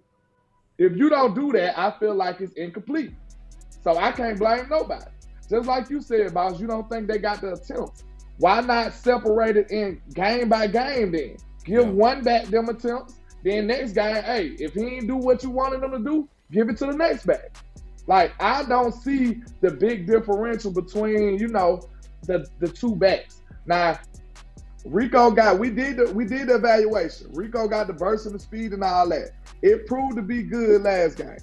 Speaker 3: If you don't do that, I feel like it's incomplete. So I can't blame nobody. Just like you said, boss, you don't think they got the attempts. Why not separate it in game by game then? Give one back them attempts. Then next guy, hey, if he ain't do what you wanted him to do, give it to the next back. Like, I don't see the big differential between, the two backs. Now, Rico we did the evaluation. Rico got the burst and the speed and all that. It proved to be good last game.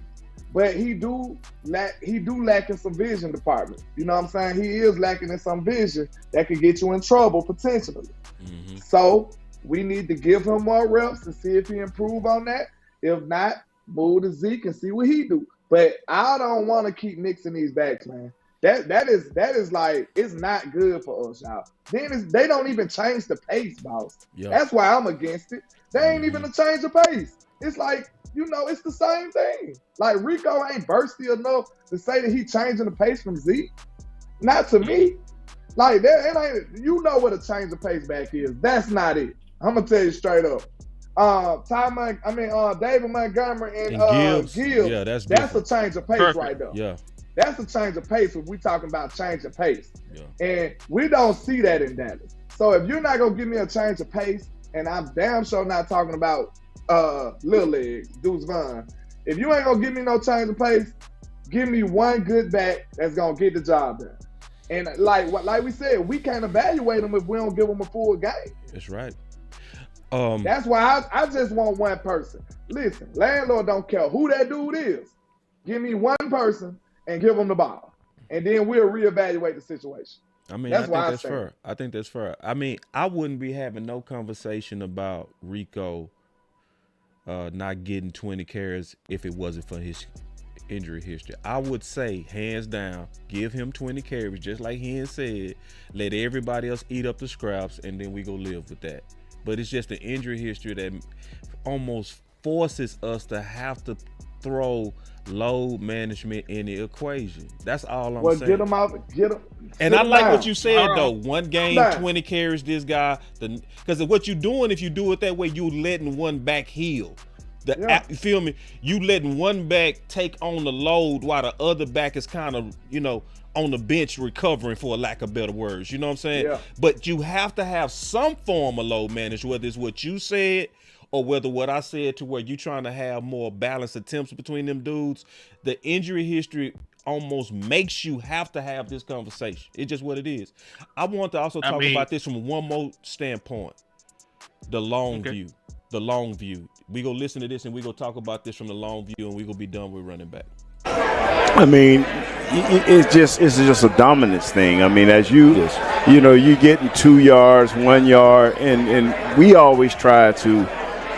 Speaker 3: But he do lack in some vision department. You know what I'm saying? He is lacking in some vision that could get you in trouble potentially. Mm-hmm. So we need to give him more reps and see if he improve on that. If not, move to Zeke and see what he do. But I don't want to keep mixing these backs, man. That is like, it's not good for us, y'all. Then they don't even change the pace, boss. Yep. That's why I'm against it. They ain't even a change of pace. It's like, it's the same thing. Like, Rico ain't bursty enough to say that he changing the pace from Zeke. Not to me. Like, that ain't, what a change of pace back is. That's not it. I'm going to tell you straight up. David Montgomery and
Speaker 1: Gibbs.
Speaker 3: Gibbs.
Speaker 1: Yeah, that's
Speaker 3: a change of pace right there.
Speaker 1: Yeah.
Speaker 3: That's a change of pace when we talking about change of pace.
Speaker 1: Yeah.
Speaker 3: And we don't see that in Dallas. So if you're not gonna give me a change of pace, and I'm damn sure not talking about Lil Legs, Deuce Vaughn. If you ain't gonna give me no change of pace, give me one good back that's gonna get the job done. And like we said, we can't evaluate them if we don't give them a full game.
Speaker 1: That's right.
Speaker 3: That's why I just want one person. Listen, landlord don't care who that dude is. Give me one person and give them the ball, and then we'll reevaluate the situation.
Speaker 1: I mean, I think that's fair. I think that's fair. I mean, I wouldn't be having no conversation about Rico not getting 20 carries if it wasn't for his injury history. I would say, hands down, give him 20 carries, just like Hen said. Let everybody else eat up the scraps, and then we go live with that. But it's just the injury history that almost forces us to have to throw load management in the equation. That's all I'm saying.
Speaker 3: Get him out. Get him.
Speaker 1: And I like what you said, though. One game, 20 carries, this guy. Because what you're doing, if you do it that way, you're letting one back heal. You feel me? You letting one back take on the load while the other back is kind of, on the bench recovering, for a lack of better words. You know what I'm saying?
Speaker 3: Yeah.
Speaker 1: But you have to have some form of load management, whether it's what you said or whether what I said, to where you trying to have more balanced attempts between them dudes. The injury history almost makes you have to have this conversation. It's just what it is. I want to also talk about this from one more standpoint. The long view. The long view. We go listen to this and we go talk about this from the long view, and we gonna be done with running back.
Speaker 8: I mean, it's just a dominance thing. I mean, as you getting 2 yards, 1 yard, and we always try to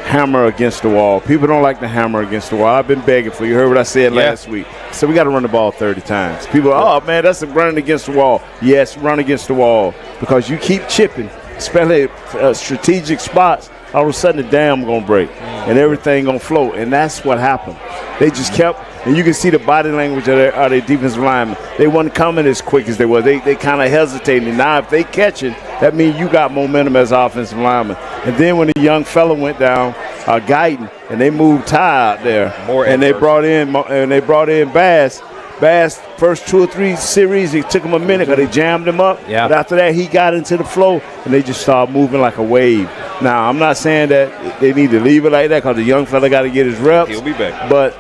Speaker 8: hammer against the wall. People don't like to hammer against the wall. I've been begging for you. Heard what I said last week. So we got to run the ball 30 times. People, oh man, that's running against the wall. Yes, run against the wall, because you keep chipping, especially strategic spots. All of a sudden the dam gonna break and everything gonna float, and that's what happened. They just kept, and you can see the body language of their defensive linemen. They wasn't coming as quick as they were. They kind of hesitated. Now if they catch it, that means you got momentum as offensive lineman. And then when the young fella went down, Guyton, and they moved Ty out there, and they brought in Bass. Bass, first 2 or 3 series, it took him a minute because they jammed him up.
Speaker 6: Yeah.
Speaker 8: But after that, he got into the flow, and they just started moving like a wave. Now, I'm not saying that they need to leave it like that, because the young fella got to get his reps.
Speaker 10: He'll be back.
Speaker 8: But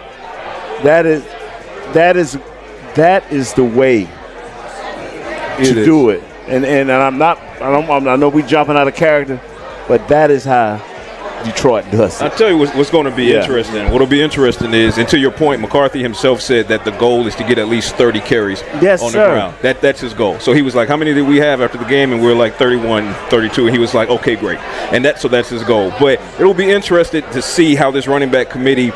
Speaker 8: that is the way to do it. And I know we jumping out of character, but that is how Detroit does it.
Speaker 10: I'll tell you what's going to be interesting. What'll be interesting is, and to your point, McCarthy himself said that the goal is to get at least 30 carries on the ground. That's his goal. So he was like, how many did we have after the game? And we were like 31, 32. And he was like, okay, great. And so that's his goal. But it'll be interesting to see how this running back committee,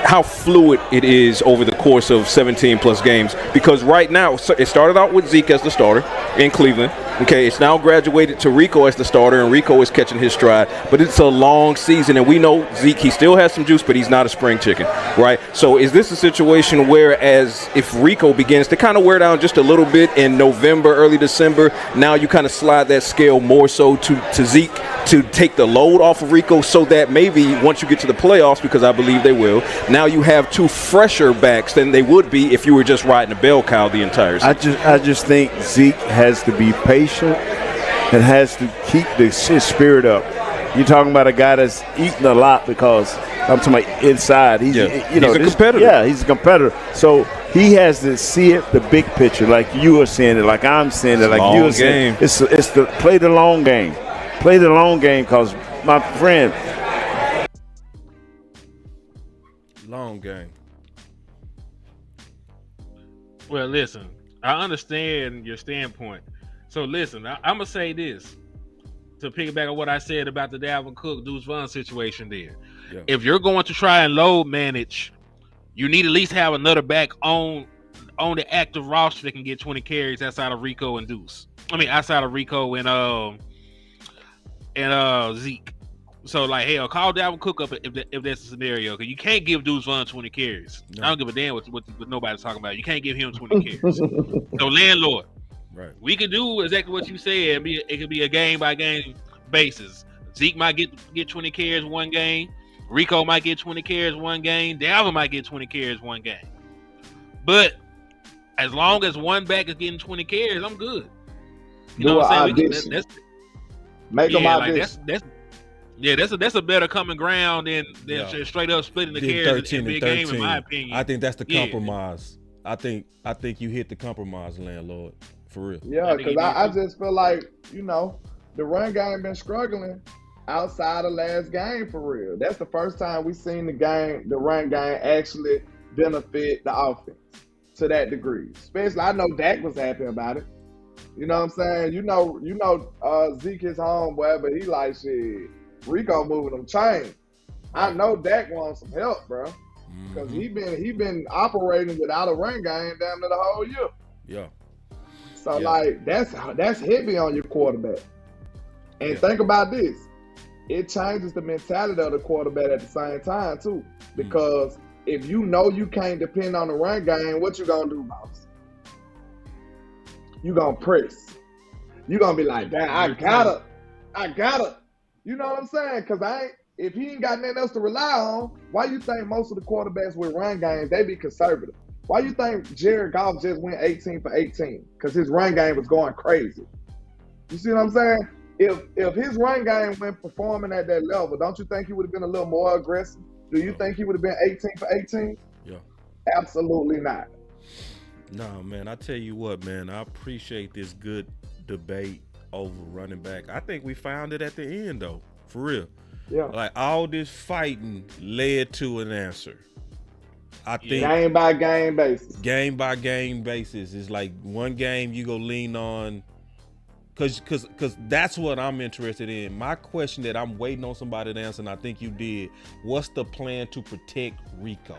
Speaker 10: how fluid it is over the course of 17 plus games, because right now it started out with Zeke as the starter in Cleveland. Okay, it's now graduated to Rico as the starter, and Rico is catching his stride. But it's a long season, and we know Zeke, he still has some juice, but he's not a spring chicken, right? So is this a situation where, as if Rico begins to kind of wear down just a little bit in November, early December, now you kind of slide that scale more so to Zeke to take the load off of Rico, so that maybe once you get to the playoffs, because I believe they will, now you have 2 fresher backs than they would be if you were just riding a bell cow the entire season.
Speaker 8: I just think Zeke has to be patient and has to keep his spirit up. You're talking about a guy that's eating a lot, because I'm talking about inside. He's a competitor. Yeah, he's a competitor. So he has to see it, the big picture, like you are seeing it, like I'm seeing it, like you are seeing it. It's the play the long game. Play the long game, because my friend.
Speaker 1: Long game.
Speaker 2: Well, listen, I understand your standpoint. So listen, I'm gonna say this to piggyback on what I said about the Dalvin Cook, Deuce Vaughn situation there. Yeah. If you're going to try and load manage, you need at least have another back on the active roster that can get 20 carries outside of Rico and Deuce. I mean, outside of Rico and Zeke. So like, hell, call Dalvin Cook up if that's the scenario, because you can't give Deuce Vaughn 20 carries. No. I don't give a damn what nobody's talking about. You can't give him 20 carries. So landlord. Right. We could do exactly what you said. It could be a game by game basis. Zeke might get 20 carries one game. Rico might get 20 carries one game. Dalvin might get 20 carries one game. But as long as one back is getting 20 carries, I'm good. You know what I'm saying?
Speaker 3: Make them audition.
Speaker 2: That's a better common ground than straight up splitting the carries in big game, in my opinion.
Speaker 1: I think that's the compromise. I think you hit the compromise, landlord, for real.
Speaker 3: Yeah, because I just feel like, the run game been struggling outside of last game for real. That's the first time we seen the run game actually benefit the offense to that degree. Especially, I know Dak was happy about it. You know what I'm saying? Zeke is home, boy, but he like, shit, Rico moving them chains. I know Dak wants some help, bro, because he been operating without a run game down to the whole year.
Speaker 1: Yeah.
Speaker 3: So that's heavy on your quarterback. And think about this. It changes the mentality of the quarterback at the same time, too. Because if you know you can't depend on the run game, what you going to do, boss? You going to press. You going to be like, damn, I gotta. You know what I'm saying? Because if he ain't got nothing else to rely on, why you think most of the quarterbacks with run games, they be conservative? Why you think Jared Goff just went 18 for 18? Because his run game was going crazy. You see what I'm saying? If his run game went performing at that level, don't you think he would have been a little more aggressive? Do you think he would have been 18 for 18?
Speaker 1: Yeah.
Speaker 3: Absolutely not.
Speaker 1: No, man, I tell you what, man, I appreciate this good debate over running back. I think we found it at the end, though, for real.
Speaker 3: Yeah.
Speaker 1: Like, all this fighting led to an answer. I think
Speaker 3: game by game basis.
Speaker 1: Game by game basis. It's like one game you go lean on. Because that's what I'm interested in. My question that I'm waiting on somebody to answer, and I think you did, what's the plan to protect Rico?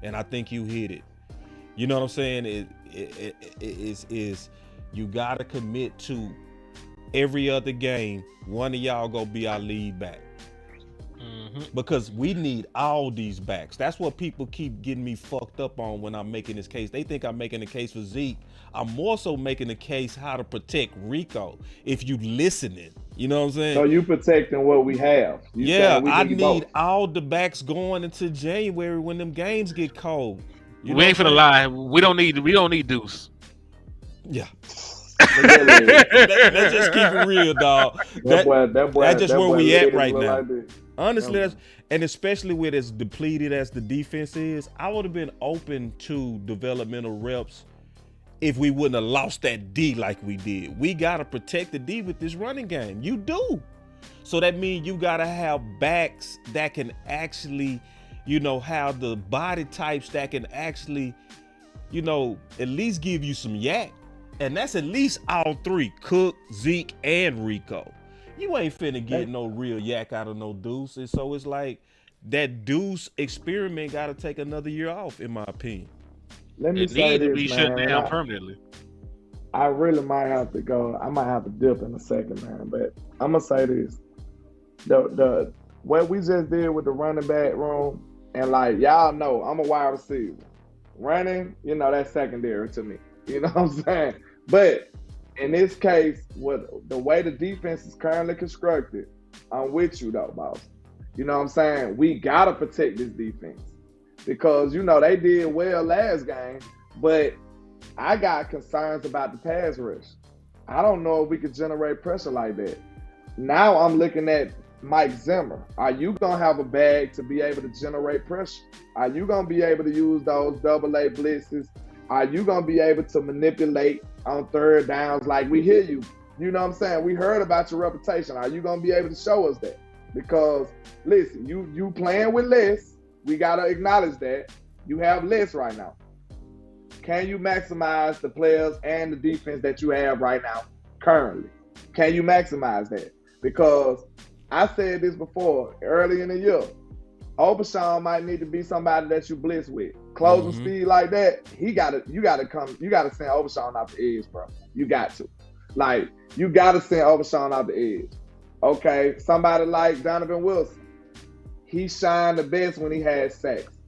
Speaker 1: And I think you hit it. You know what I'm saying? Is you got to commit to every other game, one of y'all go be our lead back. Because we need all these backs. That's what people keep getting me fucked up on when I'm making this case. They think I'm making a case for Zeke. I'm more so making a case how to protect Rico. If you listening, you know what I'm saying?
Speaker 3: So you protecting what we have.
Speaker 1: I need all the backs going into January when them games get cold.
Speaker 2: We ain't finna lie. We don't need Deuce.
Speaker 1: Yeah. Let's just keep it real, dog. That's just where we at right now. Honestly, and especially with as depleted as the defense is, I would have been open to developmental reps if we wouldn't have lost that D like we did. We got to protect the D with this running game. You do. So that means you got to have backs that can actually, have the body types that can actually, at least give you some yak. And that's at least all three, Cook, Zeke, and Rico. You ain't finna get no real yak out of no Deuce. And so it's like that Deuce experiment got to take another year off, in my opinion.
Speaker 3: Let me say this, man. It needs to be shut down permanently. I really might have to go. I might have to dip in a second, man. But I'm going to say this. The what we just did with the running back room, and like, y'all know, I'm a wide receiver. Running, that's secondary to me. You know what I'm saying? But in this case, the way the defense is currently constructed, I'm with you though, boss. You know what I'm saying? We got to protect this defense because, they did well last game, but I got concerns about the pass rush. I don't know if we could generate pressure like that. Now I'm looking at Mike Zimmer. Are you going to have a bag to be able to generate pressure? Are you going to be able to use those AA blitzes? Are you going to be able to manipulate on third downs like we hear you? You know what I'm saying? We heard about your reputation. Are you going to be able to show us that? Because, listen, you playing with less. We got to acknowledge that. You have less right now. Can you maximize the players and the defense that you have right now currently? Can you maximize that? Because I said this before, early in the year, Obashan might need to be somebody that you blitz with. Closing speed like that, you gotta send Obashan off the edge, bro. You got to. You gotta send Obashan off the edge. Okay, somebody like Donovan Wilson, he shined the best when he had sacks.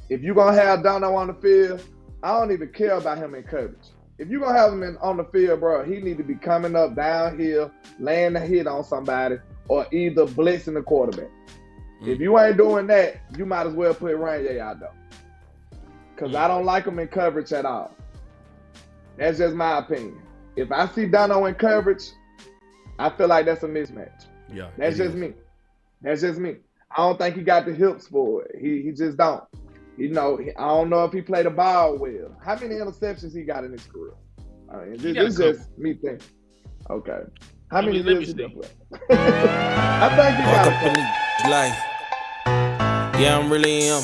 Speaker 3: If you're gonna have Dono on the field, I don't even care about him in coverage. If you're gonna have him on the field, bro, he need to be coming up downhill, laying the hit on somebody, or either blitzing the quarterback. If you ain't doing that, you might as well put Ranye out there. Because I don't like him in coverage at all. That's just my opinion. If I see Dono in coverage, I feel like that's a mismatch.
Speaker 1: Yeah,
Speaker 3: that's just me. That's just me. I don't think he got the hips for it. He just don't. You know, I don't know if he played the ball well. How many interceptions he got in his career? I mean, this just me thinking. Okay. How many years he been playing? I think he got
Speaker 11: up in the life. Yeah, I'm really him.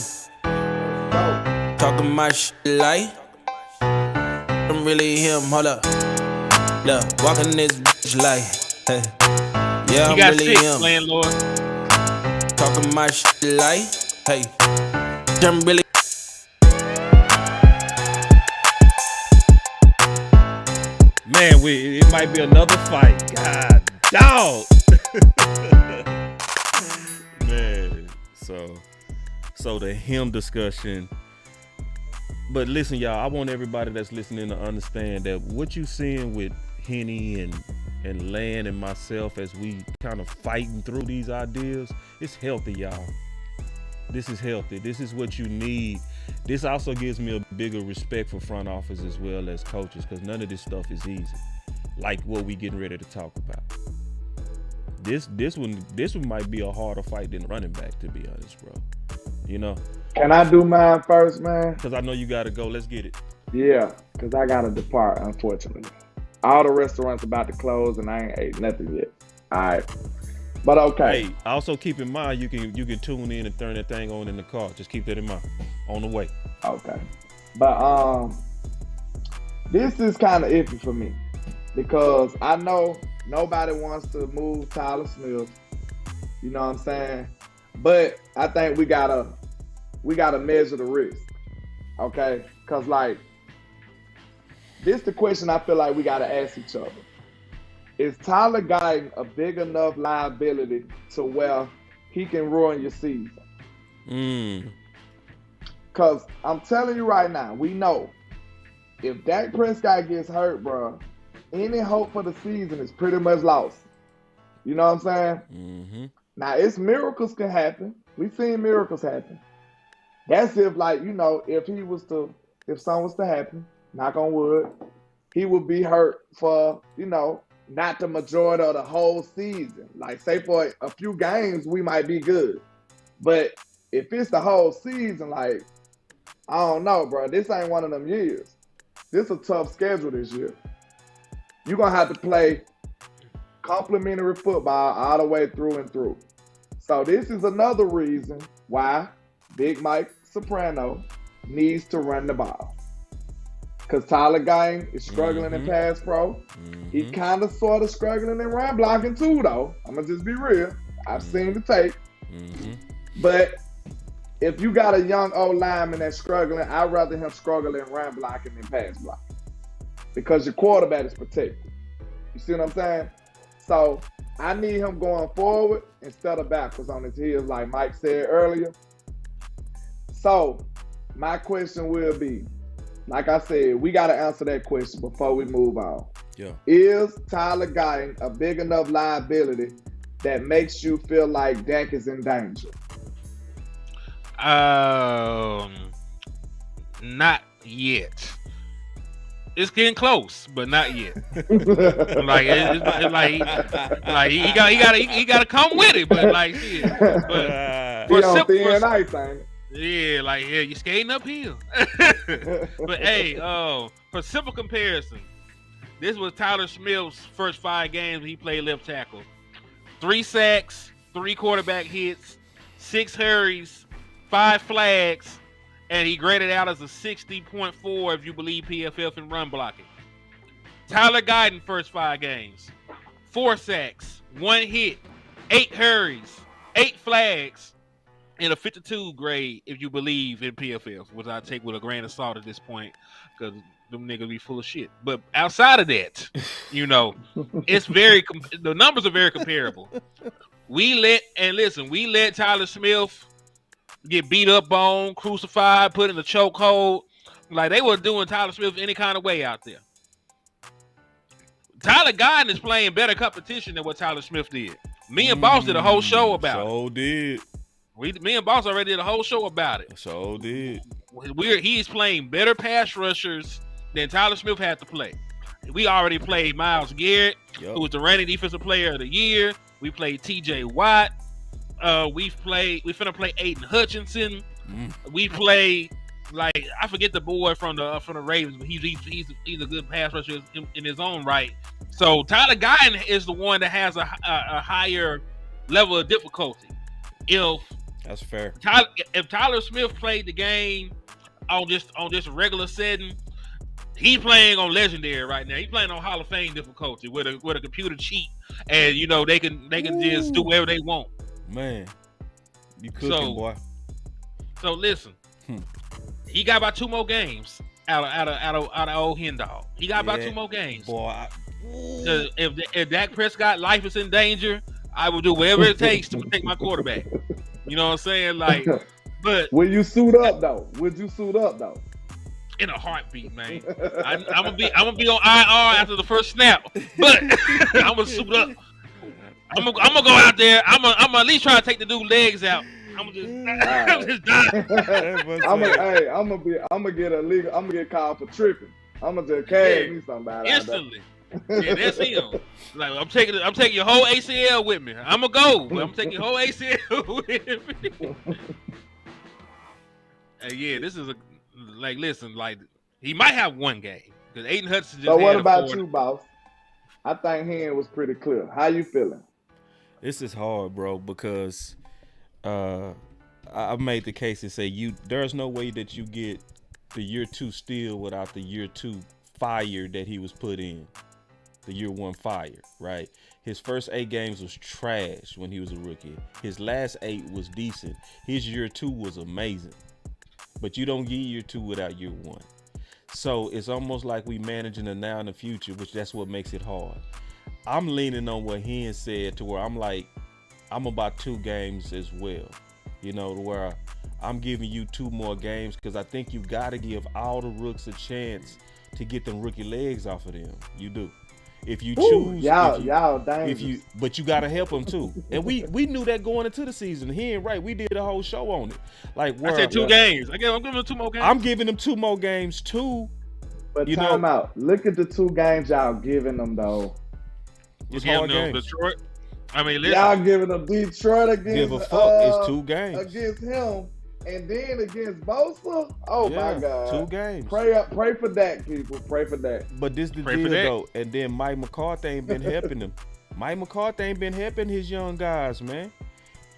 Speaker 11: Talking my shit like I'm really him. Hold up. Look, walking this bitch like hey. Yeah, I'm really him.
Speaker 2: Landlord.
Speaker 11: Talking my shit like hey. I'm really
Speaker 1: man, it might be another fight. God, dog. Man, so the him discussion. But listen, y'all, I want everybody that's listening to understand that what you seeing with Henny and Land and myself as we kind of fighting through these ideas, it's healthy, y'all. This is healthy. This is what you need. This also gives me a bigger respect for front office as well as coaches, because none of this stuff is easy. Like what we getting ready to talk about. This one might be a harder fight than running back, to be honest, bro. You know.
Speaker 3: Can I do mine first, man?
Speaker 1: Because I know you got to go. Let's get it.
Speaker 3: Yeah, because I got to depart, unfortunately. All the restaurants about to close, and I ain't ate nothing yet. All right. But okay.
Speaker 1: Hey, also keep in mind, you can tune in and turn that thing on in the car. Just keep that in mind. On the way.
Speaker 3: Okay. But this is kind of iffy for me. Because I know nobody wants to move Tyler Smith. You know what I'm saying? But I think we gotta measure the risk. Okay? Because like, this the question I feel like we gotta ask each other. Is Tyler Guyton a big enough liability to where he can ruin your season? Because I'm telling you right now, we know if Dak Prescott gets hurt, bro, any hope for the season is pretty much lost. You know what I'm saying?
Speaker 1: Mm-hmm.
Speaker 3: Now, it's miracles can happen. We've seen miracles happen. That's if, like, you know, if something was to happen, knock on wood, he would be hurt for, you know, not the majority of the whole season. Like, say for a few games, we might be good. But if it's the whole season, like, I don't know, bro. This ain't one of them years. This is a tough schedule this year. You're going to have to play complimentary football all the way through and through. So this is another reason why Big Mike Soprano needs to run the ball. Because Tyler Guyton is struggling in pass pro. He kind of sort of struggling in run blocking too, though. I'm going to just be real. I've seen the tape. But if you got a young old lineman that's struggling, I'd rather him struggle in run blocking than pass blocking. Because your quarterback is protected. You see what I'm saying? So I need him going forward instead of backwards on his heels, like Mike said earlier. So my question will be, like I said, we got to answer that question before we move on.
Speaker 1: Yeah. Is
Speaker 3: Tyler Guyton a big enough liability that makes you feel like Dak is in danger?
Speaker 2: Not yet. It's getting close, but not yet. Like he got to come with it, but like shit. But
Speaker 3: for on thin ice, ain't it?
Speaker 2: Yeah, like you're skating uphill. But hey, for simple comparison, this was Tyler Smith's first 5 games when he played left tackle. 3 sacks, 3 quarterback hits, 6 hurries, 5 flags, and he graded out as a 60.4 if you believe PFF in run blocking. Tyler Guyton first 5 games, 4 sacks, 1 hit, 8 hurries, 8 flags, and a 52 grade if you believe in PFF, which I take with a grain of salt at this point because them niggas be full of shit. But outside of that, you know, it's the numbers are very comparable. We let Tyler Smith get beat up on, crucified, put in the chokehold. Like they were doing Tyler Smith any kind of way out there. Tyler Guyton is playing better competition than what Tyler Smith did. Me and Boss did a whole show about it.
Speaker 1: So did.
Speaker 2: Me and Boss already did a whole show about it.
Speaker 1: So did.
Speaker 2: He's playing better pass rushers than Tyler Smith had to play. We already played Myles Garrett, who was the reigning defensive player of the year. We played T.J. Watt. We finna play Aiden Hutchinson. We play I forget the boy from the Ravens, but he's a good pass rusher in his own right. So Tyler Guyton is the one that has a higher level of difficulty.
Speaker 1: That's fair.
Speaker 2: If Tyler Smith played the game on just regular setting, he playing on legendary right now. He playing on Hall of Fame difficulty with a computer cheat, and they can just do whatever they want.
Speaker 1: Man, you cooking, boy.
Speaker 2: So listen, he got about 2 more games out of old hen dog. He got about 2 more games.
Speaker 1: Boy,
Speaker 2: if Dak Prescott life is in danger, I will do whatever it takes to protect my quarterback. You know what I'm saying? But
Speaker 3: will you suit up though? Would you suit up though?
Speaker 2: In a heartbeat, man. I'm gonna be on IR after the first snap, but I'm gonna suit up. I'm gonna go out there. I'm gonna at least try to take the dude's legs out. I'm gonna just die.
Speaker 3: I'm gonna get called for tripping. I'm gonna just carry me somebody
Speaker 2: instantly. Yeah, that's him. I'm taking your whole ACL with me. I'm gonna go, but I'm taking your whole ACL with me. Yeah, this is listen, he might have 1 game because Aiden Hudson just.
Speaker 3: So what about you, boss? I think Hen was pretty clear. How you feeling?
Speaker 1: This is hard, bro, because I made the case and say there's no way that you get the year 2 steal without the year 2 fire that he was put in. The year 1 fire, right? His first 8 games was trash when he was a rookie. His last 8 was decent. His year 2 was amazing. But you don't get year 2 without year 1. So it's almost like we managing the now and the future, which that's what makes it hard. I'm leaning on what Hen said to where I'm like, I'm about 2 games as well. To where I'm giving you 2 more games because I think you got to give all the rooks a chance to get them rookie legs off of them. You do. If you choose, but you gotta help them too. And we knew that going into the season. He ain't right. We did a whole show on it.
Speaker 2: I said 2 games. I'm giving them 2 more games.
Speaker 1: I'm giving them 2 more games too.
Speaker 3: But time out. Look at the 2 games y'all giving them though.
Speaker 1: It's hard games.
Speaker 2: Detroit. I mean, listen.
Speaker 3: Y'all giving them Detroit against.
Speaker 1: Give a fuck. It's 2 games
Speaker 3: against him. And then against Bosa, my God.
Speaker 1: 2 games.
Speaker 3: Pray for Dak, people. Pray for Dak.
Speaker 1: But this the deal, though. And then Mike McCarthy ain't been helping him. Mike McCarthy ain't been helping his young guys, man.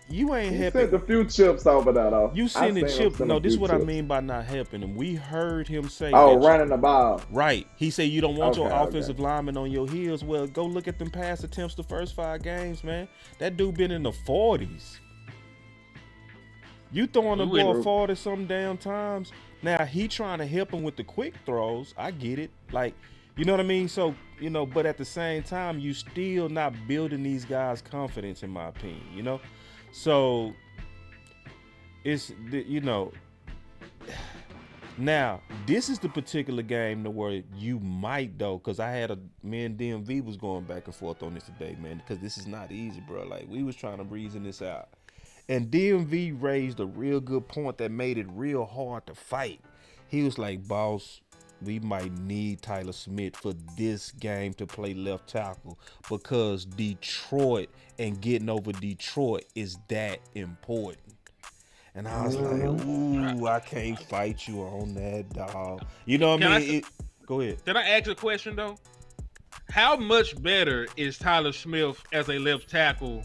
Speaker 1: You ain't helping.
Speaker 3: He sent a few chips over that, though.
Speaker 1: You sending chips. No, this is what I mean by not helping him. We heard him say
Speaker 3: running the ball.
Speaker 1: Right. He said you don't want your offensive lineman on your heels. Well, go look at them pass attempts the first 5 games, man. That dude been in the 40s. You throwing the ball 40 some damn times. Now he trying to help him with the quick throws. I get it. You know what I mean? So, but at the same time, you still not building these guys' confidence, in my opinion, So it's, now this is the particular game to where you might though, because me and DMV was going back and forth on this today, man, because this is not easy, bro. We was trying to reason this out. And DMV raised a real good point that made it real hard to fight. He was like, boss, we might need Tyler Smith for this game to play left tackle because Detroit and getting over Detroit is that important. And I was like, ooh, I can't fight you on that, dog. You know what I mean? Go ahead.
Speaker 2: Can I ask a question, though? How much better is Tyler Smith as a left tackle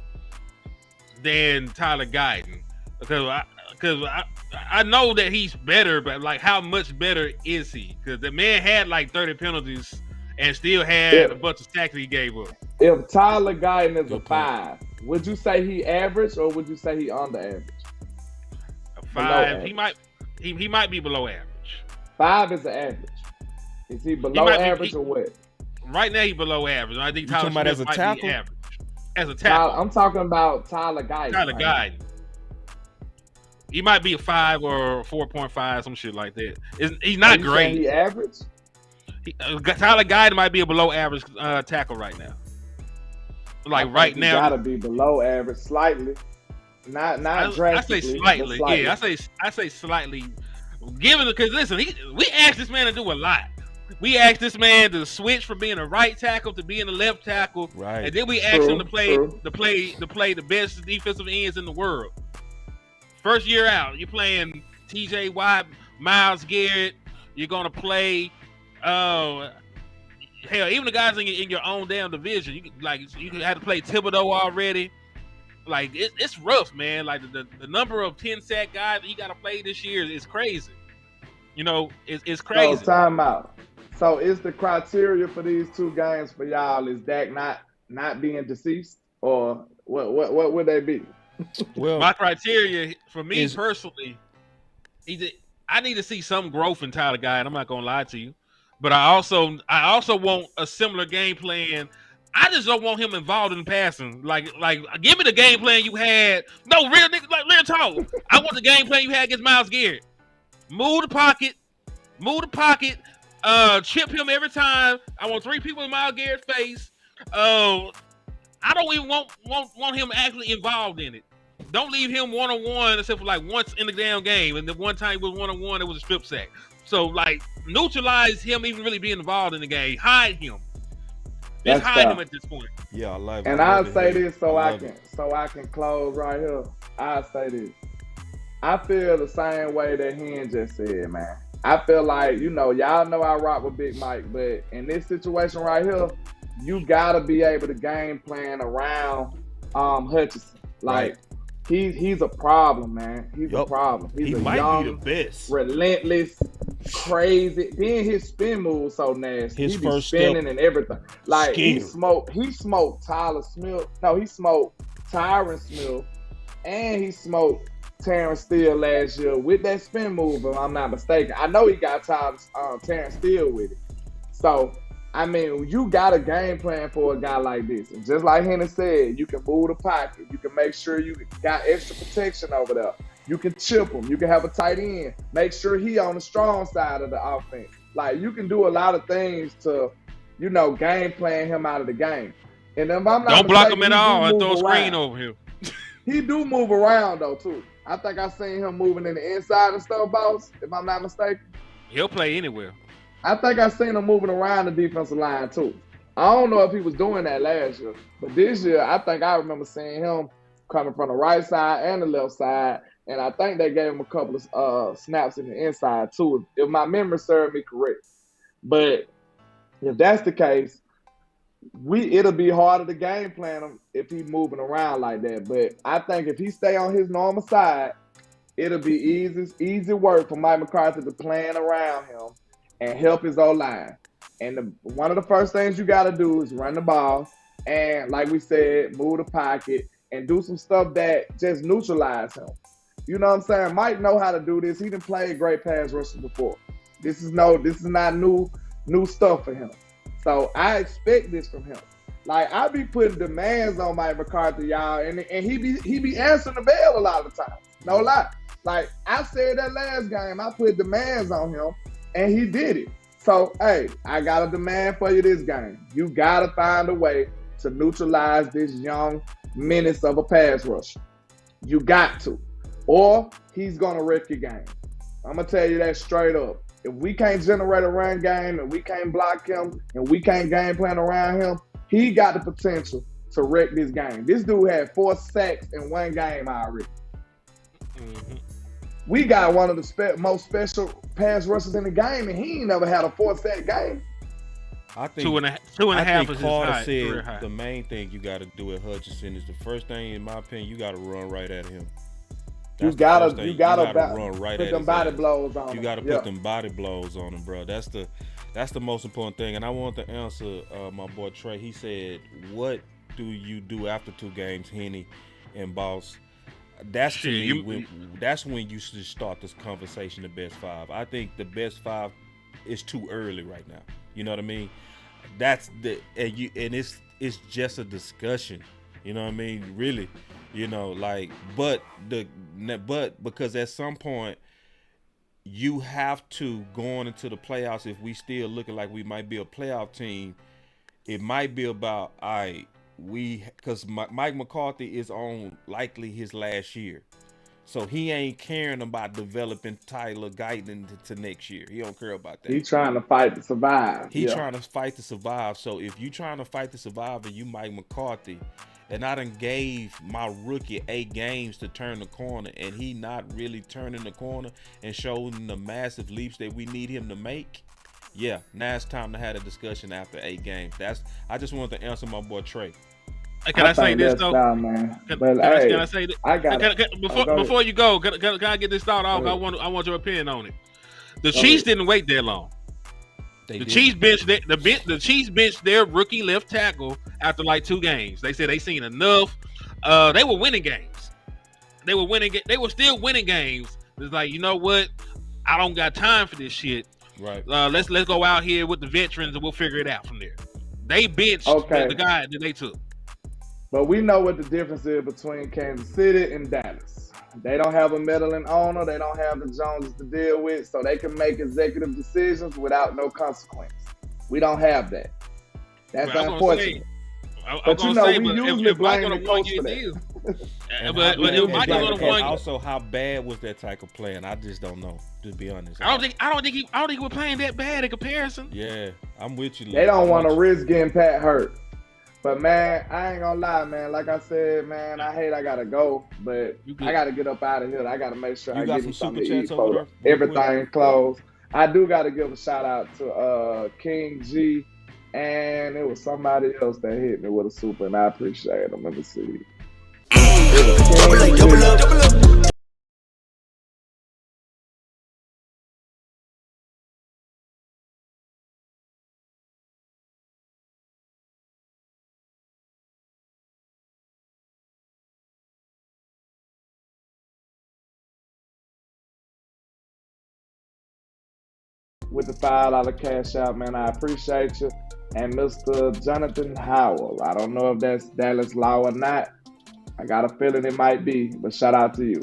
Speaker 2: than Tyler Guyton? Because I know that he's better, but how much better is he? Because the man had 30 penalties and still had a bunch of sacks he gave up.
Speaker 3: If Tyler Guyton is a 5, would you say he average or would you say he under average?
Speaker 2: A 5, he might be below average.
Speaker 3: 5 is the average. Is he below average or what?
Speaker 2: Right now he's below average. I think Tyler Smith
Speaker 1: as a
Speaker 2: might
Speaker 1: tackle?
Speaker 2: be average. As a tackle.
Speaker 3: I'm talking about Tyler Guyton.
Speaker 2: Tyler Guyton. He might be a 5 or 4.5, some shit like that. He's not great.
Speaker 3: He average?
Speaker 2: Tyler Guyton might be a below average tackle right now. Like right now,
Speaker 3: gotta be below average slightly. Not drastically.
Speaker 2: I say slightly.
Speaker 3: Slightly.
Speaker 2: Yeah, I say slightly. Given because listen, we asked this man to do a lot. We asked this man to switch from being a right tackle to being a left tackle,
Speaker 1: right?
Speaker 2: And then we asked him to play the best defensive ends in the world. First year out, you're playing T.J. Watt, Myles Garrett. You're gonna play, hell, even the guys in your own damn division. You had to play Thibodeau already. Like it's rough, man. Like the number of 10-sack guys that you got to play this year is crazy. You know, it's crazy.
Speaker 3: So time out. So is the criteria for these two games for y'all is Dak not being deceased, or what would they be?
Speaker 2: Well, my criteria for me personally, I need to see some growth in Tyler Guy, and I'm not gonna lie to you. But I also want a similar game plan. I just don't want him involved in passing. Like, give me the game plan you had. No, real nigga, like real talk. I want the game plan you had against Myles Garrett. Move the pocket, chip him every time. I want 3 people in Myles Garrett's face. I don't even want him actually involved in it. Don't leave him one-on-one except for like once in the damn game. And the one time he was one-on-one, it was a strip sack. So like neutralize him even really being involved in the game. Hide him. Just hide him at this point.
Speaker 1: Yeah, I like.
Speaker 3: And I'll say this so I can close right here. I'll say this. I feel the same way that Hen just said, man. I feel like, y'all know I rock with Big Mike, but in this situation right here, you gotta be able to game plan around Hutchinson. Like he's a problem, man. He's a problem. He
Speaker 1: might
Speaker 3: young,
Speaker 1: be the best.
Speaker 3: Relentless, crazy. Then his spin move so nasty.
Speaker 1: His
Speaker 3: he
Speaker 1: first
Speaker 3: spinning
Speaker 1: step,
Speaker 3: and everything. Like
Speaker 1: scary.
Speaker 3: he smoked Tyler Smith. No, he smoked Tyron Smith, and he smoked Terrence Steele last year with that spin move, if I'm not mistaken. I know he got Terrence Steele with it. So, I mean, you got a game plan for a guy like this. And just like Henny said, you can move the pocket. You can make sure you got extra protection over there. You can chip him. You can have a tight end. Make sure he on the strong side of the offense. Like, you can do a lot of things to, game plan him out of the game. And if I'm not
Speaker 2: don't block him at all and throw a screen over him.
Speaker 3: He do move around, though, too. I think I seen him moving in the inside and stuff, boss, if I'm not mistaken.
Speaker 2: He'll play anywhere.
Speaker 3: I think I seen him moving around the defensive line, too. I don't know if he was doing that last year, but this year, I think I remember seeing him coming from the right side and the left side, and I think they gave him a couple of snaps in the inside, too, if my memory served me correct. But if that's the case, it'll be harder to game plan him if he's moving around like that. But I think if he stay on his normal side, it'll be easy work for Mike McCarthy to plan around him and help his O-line. And one of the first things you got to do is run the ball and, like we said, move the pocket and do some stuff that just neutralize him. You know what I'm saying? Mike know how to do this. He done played great pass rushers before. This is not new stuff for him. So I expect this from him. Like, I be putting demands on Mike McCarthy, y'all, and he be answering the bell a lot of the time. No lie. Like, I said that last game, I put demands on him, and he did it. So, hey, I got a demand for you this game. You got to find a way to neutralize this young menace of a pass rusher. You got to. Or he's going to wreck your game. I'm going to tell you that straight up. If we can't generate a run game and we can't block him and we can't game plan around him, he got the potential to wreck this game. This dude had 4 sacks in one game already. Mm-hmm. We got one of the most special pass rushers in the game, and he ain't never had a 4-sack game.
Speaker 1: I think
Speaker 2: two and a half is
Speaker 1: Carter
Speaker 2: high,
Speaker 1: said the main thing you got to do with Hutchinson is the first thing, in my opinion, you got to run right at him.
Speaker 3: You gotta
Speaker 1: run right
Speaker 3: put
Speaker 1: at
Speaker 3: them body blows on him.
Speaker 1: You gotta put them body blows on him, bro. That's the most important thing. And I want to answer my boy Trey. He said, "What do you do after 2 games, Henny and Boss?" That's that's when you should start this conversation. The best 5. I think the best 5 is too early right now. You know what I mean? That's and it's just a discussion. You know what I mean? Really. But because at some point you have to, going into the playoffs, if we still looking like we might be a playoff team, it might be about, all right, because Mike McCarthy is on likely his last year. So he ain't caring about developing Tyler Guyton to next year. He don't care about that.
Speaker 3: He trying to fight to survive.
Speaker 1: He trying to fight to survive. So if you trying to fight to survive and you Mike McCarthy, and I done gave my rookie 8 games to turn the corner, and he not really turning the corner and showing the massive leaps that we need him to make, yeah, now it's time to have a discussion after 8 games. I just wanted to answer my boy Trey.
Speaker 2: Can I say this though?
Speaker 3: Man.
Speaker 2: Can I say this? Before you go, can I get this thought off? I want your opinion on it. The Chiefs didn't wait that long. The Chiefs benched their rookie left tackle after like 2 games. They said they seen enough. They were winning games. They were still winning games. It's like, you know what? I don't got time for this shit.
Speaker 1: Right.
Speaker 2: Let's go out here with the veterans and we'll figure it out from there. They benched the guy that they took.
Speaker 3: But we know what the difference is between Kansas City and Dallas. They don't have a meddling owner. They don't have the Joneses to deal with, so they can make executive decisions without no consequence. We don't have that. That's unfortunate. But you know, we usually blame the coach for that.
Speaker 2: But if Mike is on the one,
Speaker 1: also, how bad was that type of play? And I just don't know. To be honest,
Speaker 2: I don't think he was playing that bad in comparison.
Speaker 1: Yeah, I'm with you.
Speaker 3: They don't want to risk getting Pat hurt. But, man, I ain't going to lie, man. Like I said, man, I gotta go. But I got to get up out of here. I got to make sure I get me something to eat for everything closed. I do got to give a shout-out to King G. And it was somebody else that hit me with a super, and I appreciate them. Let me see. Double up. With the $5 cash out, man, I appreciate you. And Mr. Jonathan Howell, I don't know if that's Dallas Law or not. I got a feeling it might be, but shout out to you.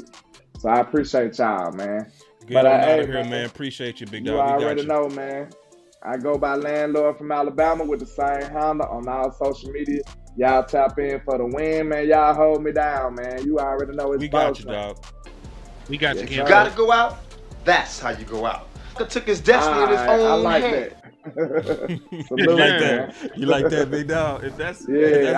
Speaker 3: So I appreciate y'all, man.
Speaker 1: Get on out of here, man. Appreciate you, big dog.
Speaker 3: You already know, man. I go by Landlord from Alabama with the same handle on all social media. Y'all tap in for the win, man. Y'all hold me down, man. You already know it's
Speaker 1: we got you, dog.
Speaker 2: We got you.
Speaker 9: You gotta go out. That's how you go out. Took his destiny in his own hand.
Speaker 1: You like that? You like that, big dog? If that's how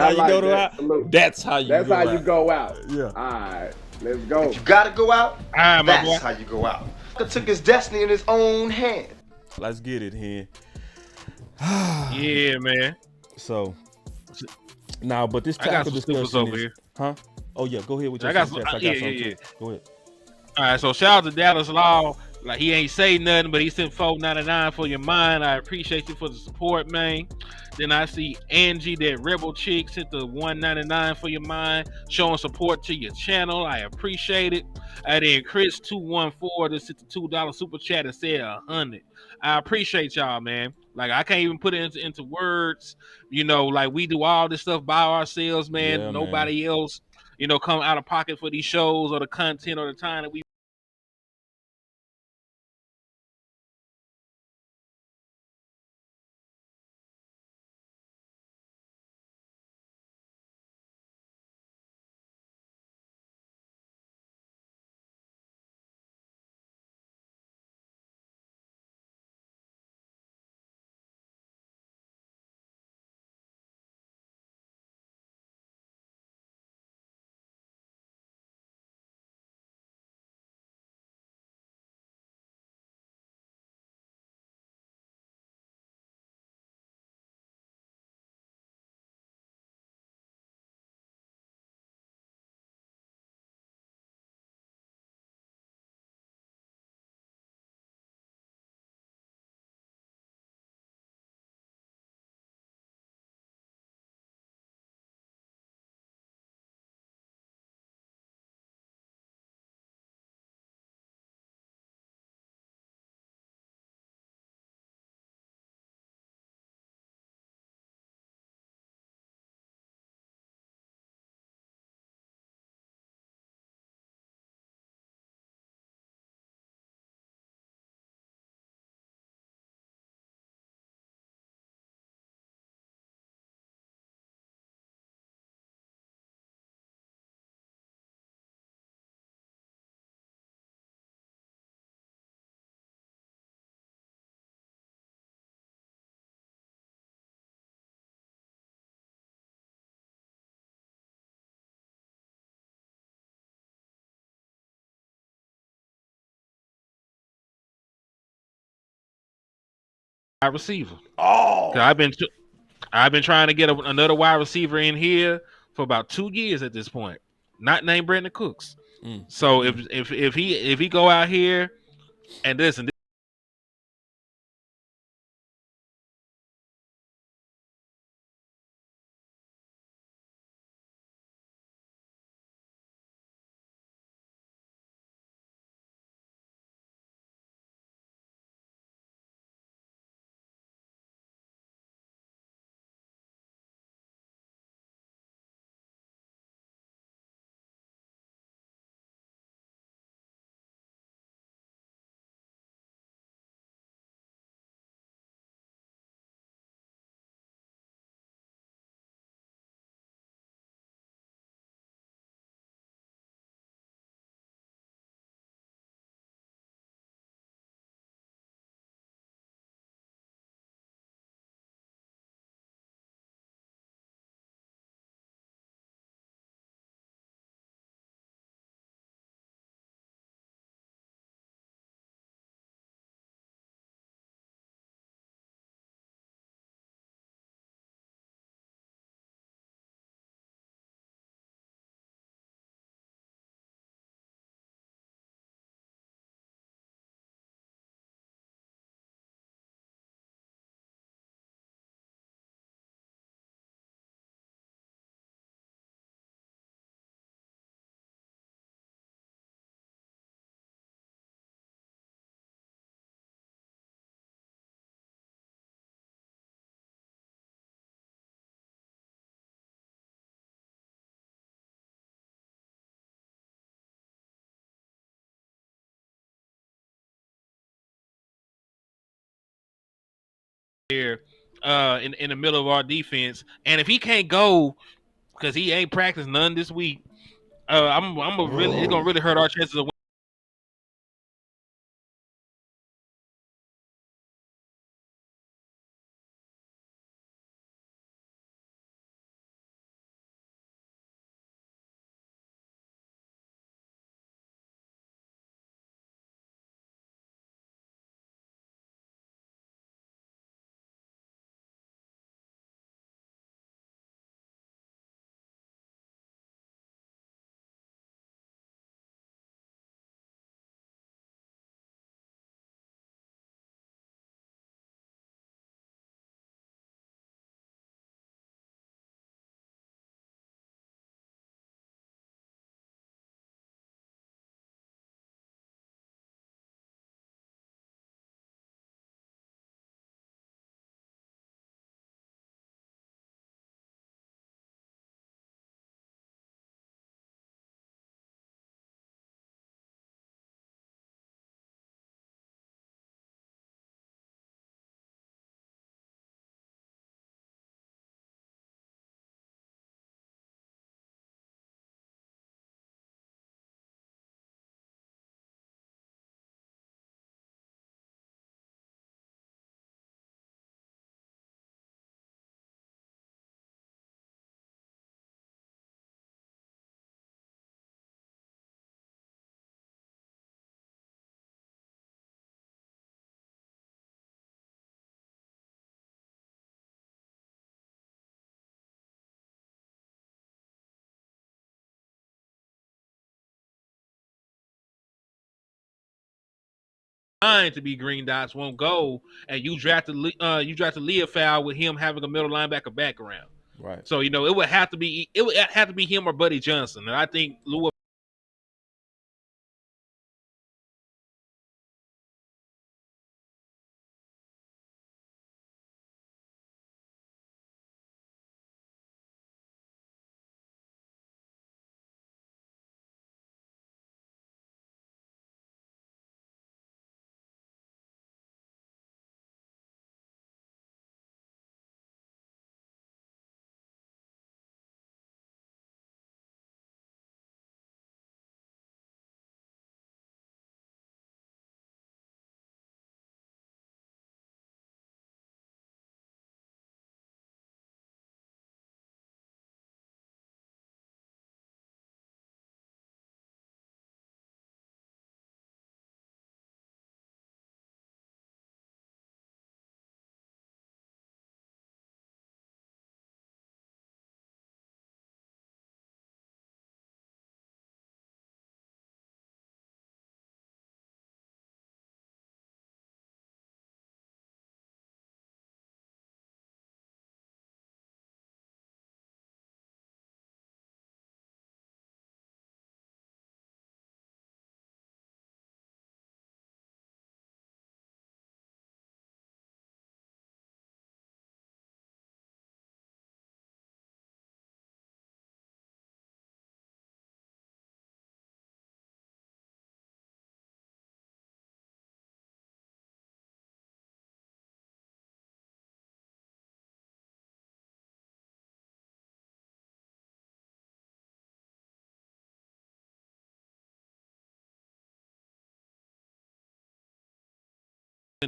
Speaker 1: you go out, that's how you go out.
Speaker 3: That's how you go out.
Speaker 1: Yeah.
Speaker 3: All right, let's go.
Speaker 9: If you gotta go out. That's how you go out. Took his destiny in his own hand.
Speaker 1: Let's get it here.
Speaker 2: Yeah, man.
Speaker 1: So now, but this tackle discussion is, huh? Oh yeah, go ahead with your.
Speaker 2: I got some. Yeah.
Speaker 1: Go ahead.
Speaker 2: All right, so shout out to Dallas Law. Like, he ain't say nothing, but he sent $4.99 for your mind. I appreciate you for the support, man. Then I see Angie, that rebel chick, sent the $1.99 for your mind, showing support to your channel. I appreciate it. And then Chris 214 just sent the $2 super chat and said 100. I appreciate y'all, man. Like, I can't even put it into words. You know, like, we do all this stuff by ourselves, man.
Speaker 1: Yeah,
Speaker 2: nobody else, you know, come out of pocket for these shows or the content or the time that we wide receiver.
Speaker 7: Oh,
Speaker 2: I've been trying to get another wide receiver in here for about 2 years at this point. Not named Brandon Cooks. So if he go out here and listen. Here in the middle of our defense, and if he can't go because he ain't practiced none this week, it's gonna really hurt our chances of winning. To be green dots won't go, and you drafted Leah Fowl with him having a middle linebacker background.
Speaker 1: Right.
Speaker 2: So it would have to be him or Buddy Johnson, and I think Lou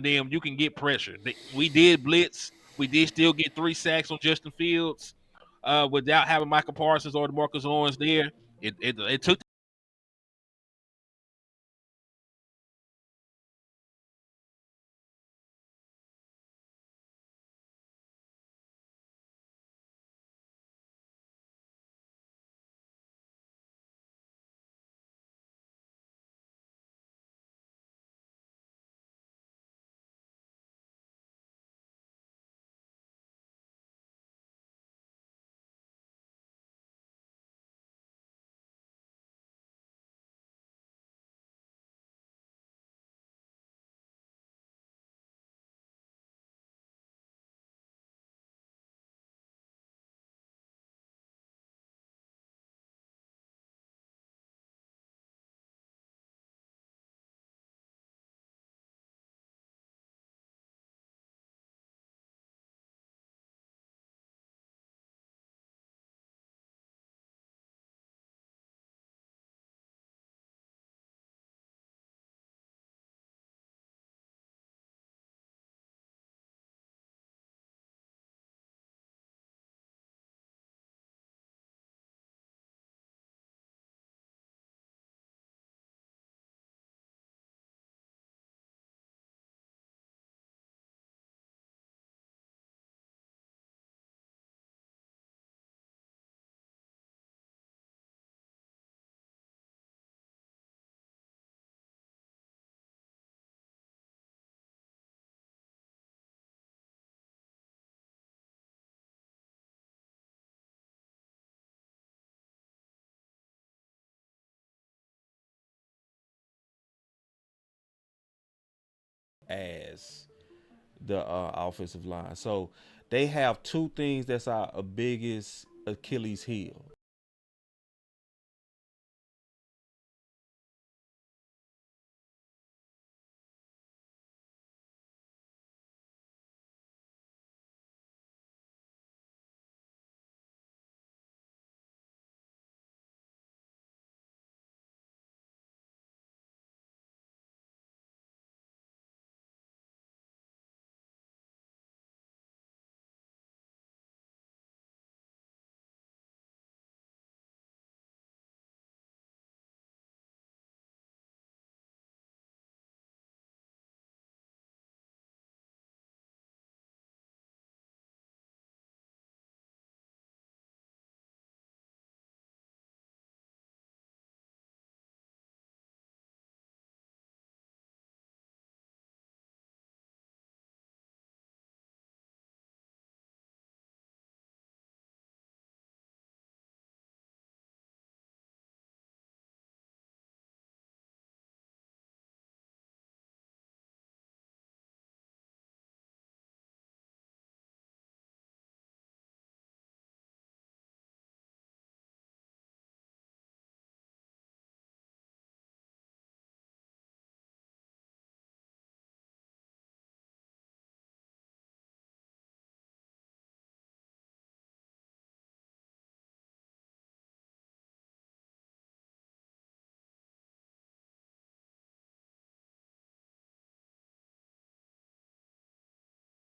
Speaker 2: them, you can get pressure. We did blitz. We did still get 3 sacks on Justin Fields without having Michael Parsons or DeMarcus Lawrence there. It took
Speaker 1: as the offensive line. So they have two things that's our biggest Achilles heel.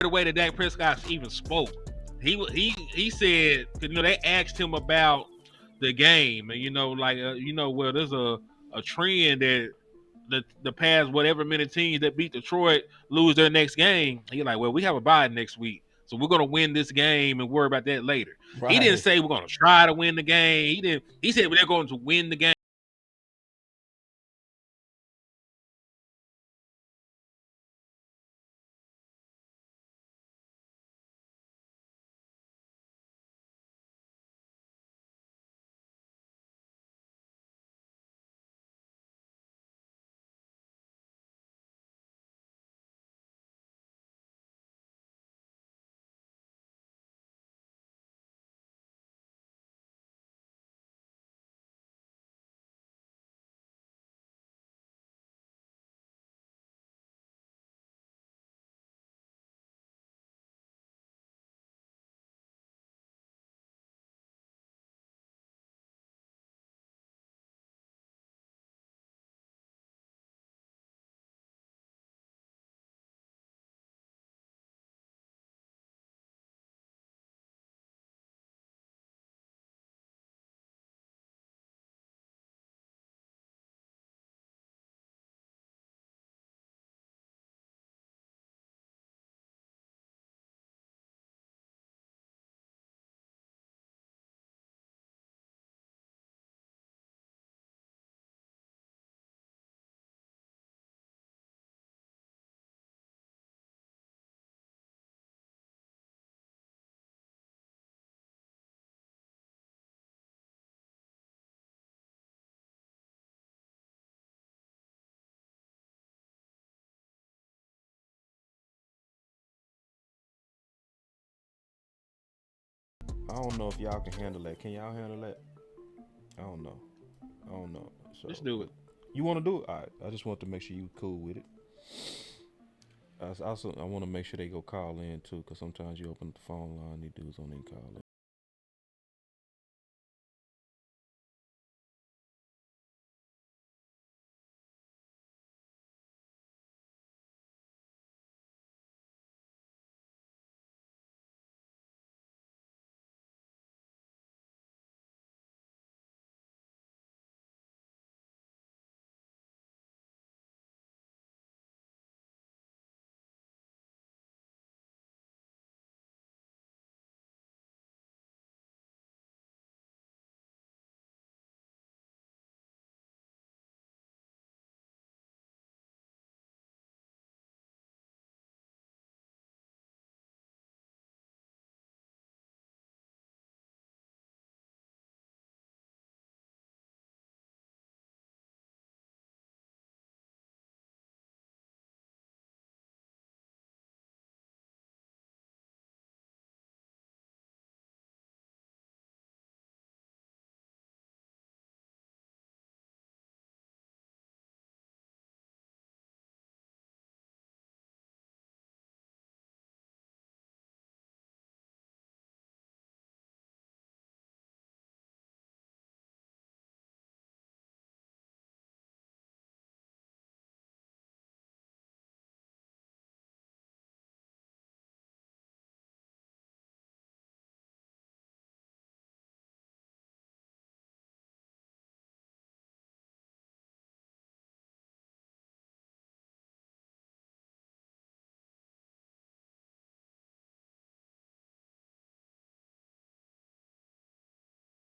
Speaker 2: the way that Dak Prescott even spoke. He said, they asked him about the game, and well, there's a trend that the past whatever many teams that beat Detroit lose their next game. He's like, well, we have a bye next week, so we're gonna win this game and worry about that later. Right. He didn't say we're gonna try to win the game. He said they're going to win the game.
Speaker 1: I don't know if y'all can handle that. Can y'all handle that? I don't know. So
Speaker 2: Let's do it.
Speaker 1: You want to do it? All right. I just want to make sure you cool with it. I want to make sure they go call in too, because sometimes you open up the phone line, these dudes don't even call in.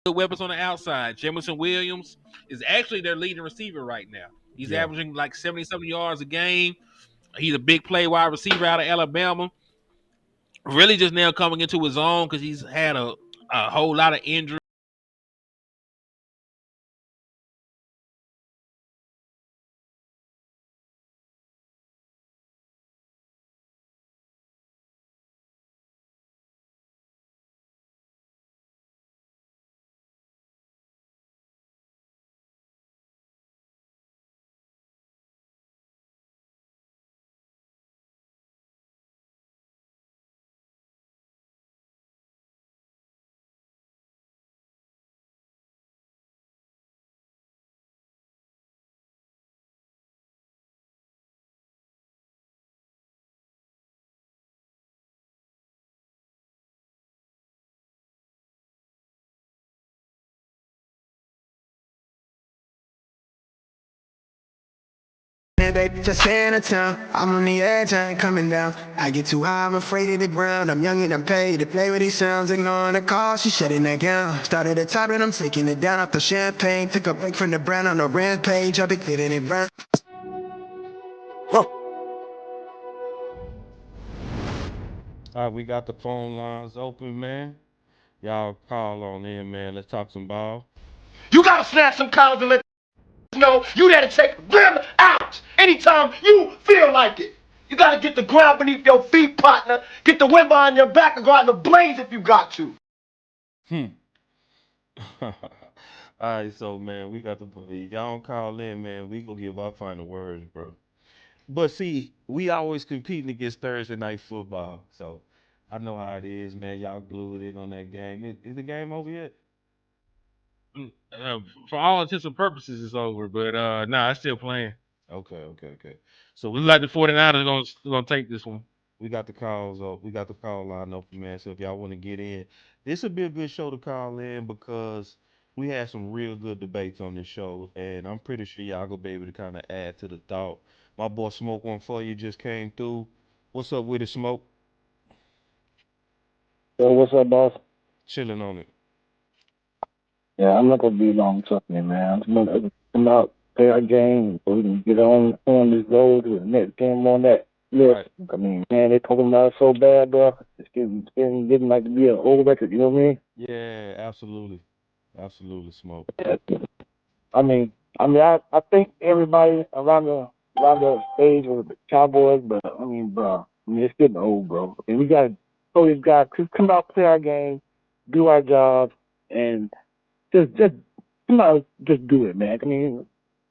Speaker 2: Weapons on the outside. Jameson Williams is actually their leading receiver right now. He's averaging like 70 yards a game. He's a big play wide receiver out of Alabama. Really just now coming into his own because he's had a whole lot of injuries.
Speaker 11: Baby, just stay in town. I'm on the edge, I ain't coming down. I get too high, I'm afraid of the ground. I'm young and I'm paid to play with these sounds. Ignoring the call, she shutting that down. Started at the top and I'm taking it down off the champagne. Took a break from the brand on the rampage. I'll be getting it brown.
Speaker 1: All right, we got the phone lines open, man. Y'all call on in, man. Let's talk some ball.
Speaker 9: You gotta snatch some collars and let know you there to take them out anytime you feel like it. You gotta get the ground beneath your feet, partner. Get the wind behind your back and go out in the blaze if you got to.
Speaker 1: All right, so man, we got the y'all don't call in, man. We gonna give our final words, bro. But see, we always competing against Thursday night football, so I know how it is, man. Y'all glued in on that game. Is the game over yet?
Speaker 2: For all intents and purposes, it's over. But nah, it's still playing.
Speaker 1: Okay.
Speaker 2: So we like the 49ers gonna take this one.
Speaker 1: We got the calls up. We got the call line open, man. So if y'all want to get in, this will be a good show to call in because we had some real good debates on this show, and I'm pretty sure y'all gonna be able to kind of add to the thought. My boy Smoke One for you just came through. What's up with it, Smoke?
Speaker 12: So what's up, boss?
Speaker 1: Chilling on it.
Speaker 12: Yeah, I'm not gonna be long, trust me, man. I'm gonna come out, play our game, so we can get on this road to the next game on that list.
Speaker 1: Right.
Speaker 12: I mean, man, they talking about it so bad, bro. It's getting like to be an old record. You know what I mean?
Speaker 1: Yeah, absolutely, Smoke.
Speaker 12: Yeah. I think everybody around the stage was the Cowboys, but I mean, bro, it's getting old, bro. And we gotta show these guys to come out, play our game, do our job, and just come on, just do it, man. I mean,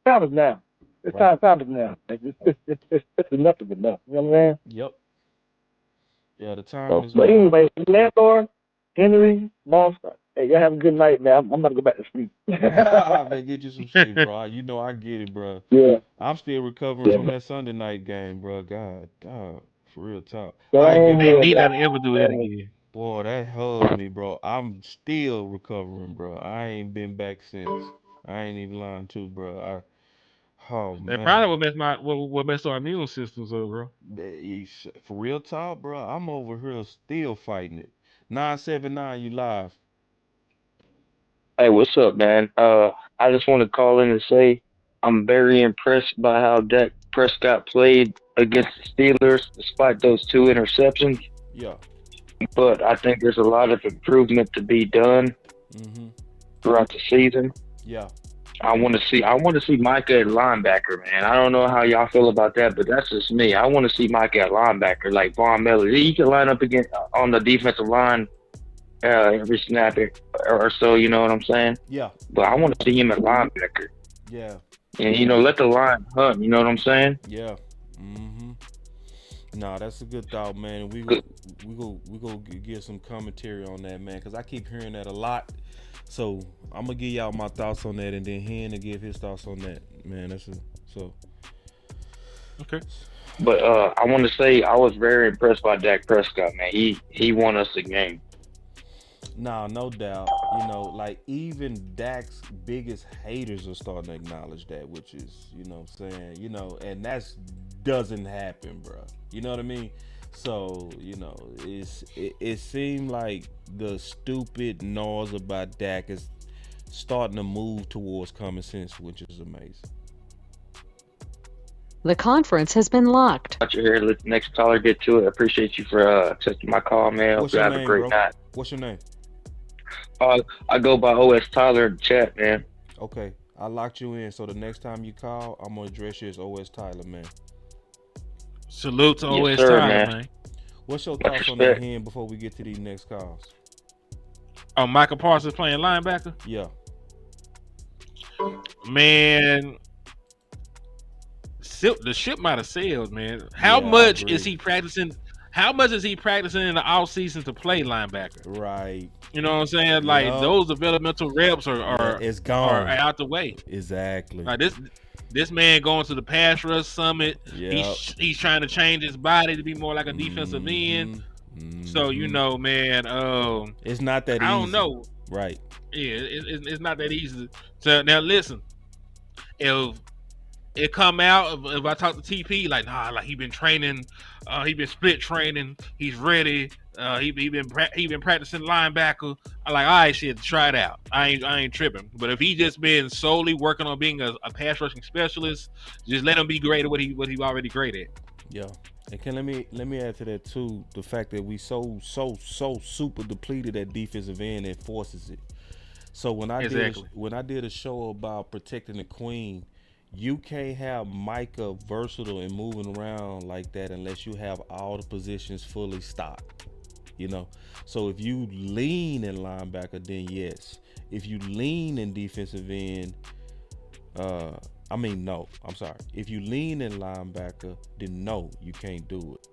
Speaker 12: time is now. It's time is now. It's enough of enough. You know what I'm saying?
Speaker 1: Yep. Yeah, the time is
Speaker 12: But
Speaker 1: now.
Speaker 12: anyway, Landlord, Henry, Monster, hey, y'all have a good night, man. I'm about to go back to sleep.
Speaker 1: Man, get you some sleep, bro. You know I get it, bro.
Speaker 12: Yeah.
Speaker 1: I'm still recovering from that Sunday night game, bro. God, for real talk.
Speaker 12: Same
Speaker 2: Man,
Speaker 12: here,
Speaker 2: need
Speaker 12: bro.
Speaker 2: not ever do that again.
Speaker 1: Boy, that hugged me, bro. I'm still recovering, bro. I ain't been back since. I ain't even lying to, bro. Oh
Speaker 2: That
Speaker 1: man.
Speaker 2: probably what messed our immune systems up, bro.
Speaker 1: For real talk, bro. I'm over here still fighting it. 979, you live.
Speaker 13: Hey, what's up, man? I just want to call in and say I'm very impressed by how Dak Prescott played against the Steelers, despite those 2 interceptions.
Speaker 1: Yeah.
Speaker 13: But I think there's a lot of improvement to be done throughout the season.
Speaker 1: Yeah.
Speaker 13: I want to see Micah at linebacker, man. I don't know how y'all feel about that, but that's just me. I want to see Micah at linebacker, like Von Miller. He can line up against on the defensive line every snap or so, you know what I'm saying?
Speaker 1: Yeah.
Speaker 13: But I want to see him at linebacker.
Speaker 1: Yeah.
Speaker 13: And, let the line hunt, you know what I'm saying?
Speaker 1: Yeah. Nah, that's a good thought, man. We go get some commentary on that, man, because I keep hearing that a lot. So I'm gonna give y'all my thoughts on that, and then Henny give his thoughts on that, man.
Speaker 2: Okay.
Speaker 13: But I want to say I was very impressed by Dak Prescott, man. He won us the game.
Speaker 1: Nah, no doubt. Like even Dak's biggest haters are starting to acknowledge that, which is, what I'm saying, and that's doesn't happen, bro. You know what I mean? So, it seemed like the stupid noise about Dak is starting to move towards common sense, which is amazing.
Speaker 14: The conference has been locked.
Speaker 13: Got you here. Let the next caller get to it. I appreciate you for accepting my call, man. Hope you have a great night.
Speaker 1: What's your name?
Speaker 13: I go by OS Tyler in the chat, man.
Speaker 1: Okay, I locked you in. So the next time you call, I'm gonna address you as OS Tyler, man.
Speaker 2: Salute to
Speaker 13: Yes,
Speaker 2: OS
Speaker 13: sir,
Speaker 2: Tyler, man.
Speaker 1: What's your thoughts on that hand before we get to these next calls?
Speaker 2: Oh, Michael Parsons playing linebacker?
Speaker 1: Yeah.
Speaker 2: Man, the ship might have sailed, man. How much is he practicing? How much is he practicing in the off season to play linebacker?
Speaker 1: Right.
Speaker 2: You know what I'm saying? Like those developmental reps are
Speaker 1: it's gone.
Speaker 2: Are out the way.
Speaker 1: Exactly.
Speaker 2: Like this man going to the pass rush summit.
Speaker 1: Yep.
Speaker 2: He's trying to change his body to be more like a defensive end. So man,
Speaker 1: it's not that easy.
Speaker 2: I don't know.
Speaker 1: Right.
Speaker 2: Yeah, it's not that easy. So now listen, if it come out, if I talk to TP, like he been training, he been split training, he's ready. He been practicing linebacker. I like, all right, shit, try it out. I ain't tripping. But if he just been solely working on being a pass rushing specialist, just let him be great at what he already great at.
Speaker 1: Yeah. And let me add to that too, the fact that we so super depleted at defensive end, it forces it. So when I did a show about protecting the queen, you can't have Micah versatile and moving around like that unless you have all the positions fully stocked. So if you lean in linebacker, then yes. If you lean in defensive end, if you lean in linebacker, then no, you can't do it.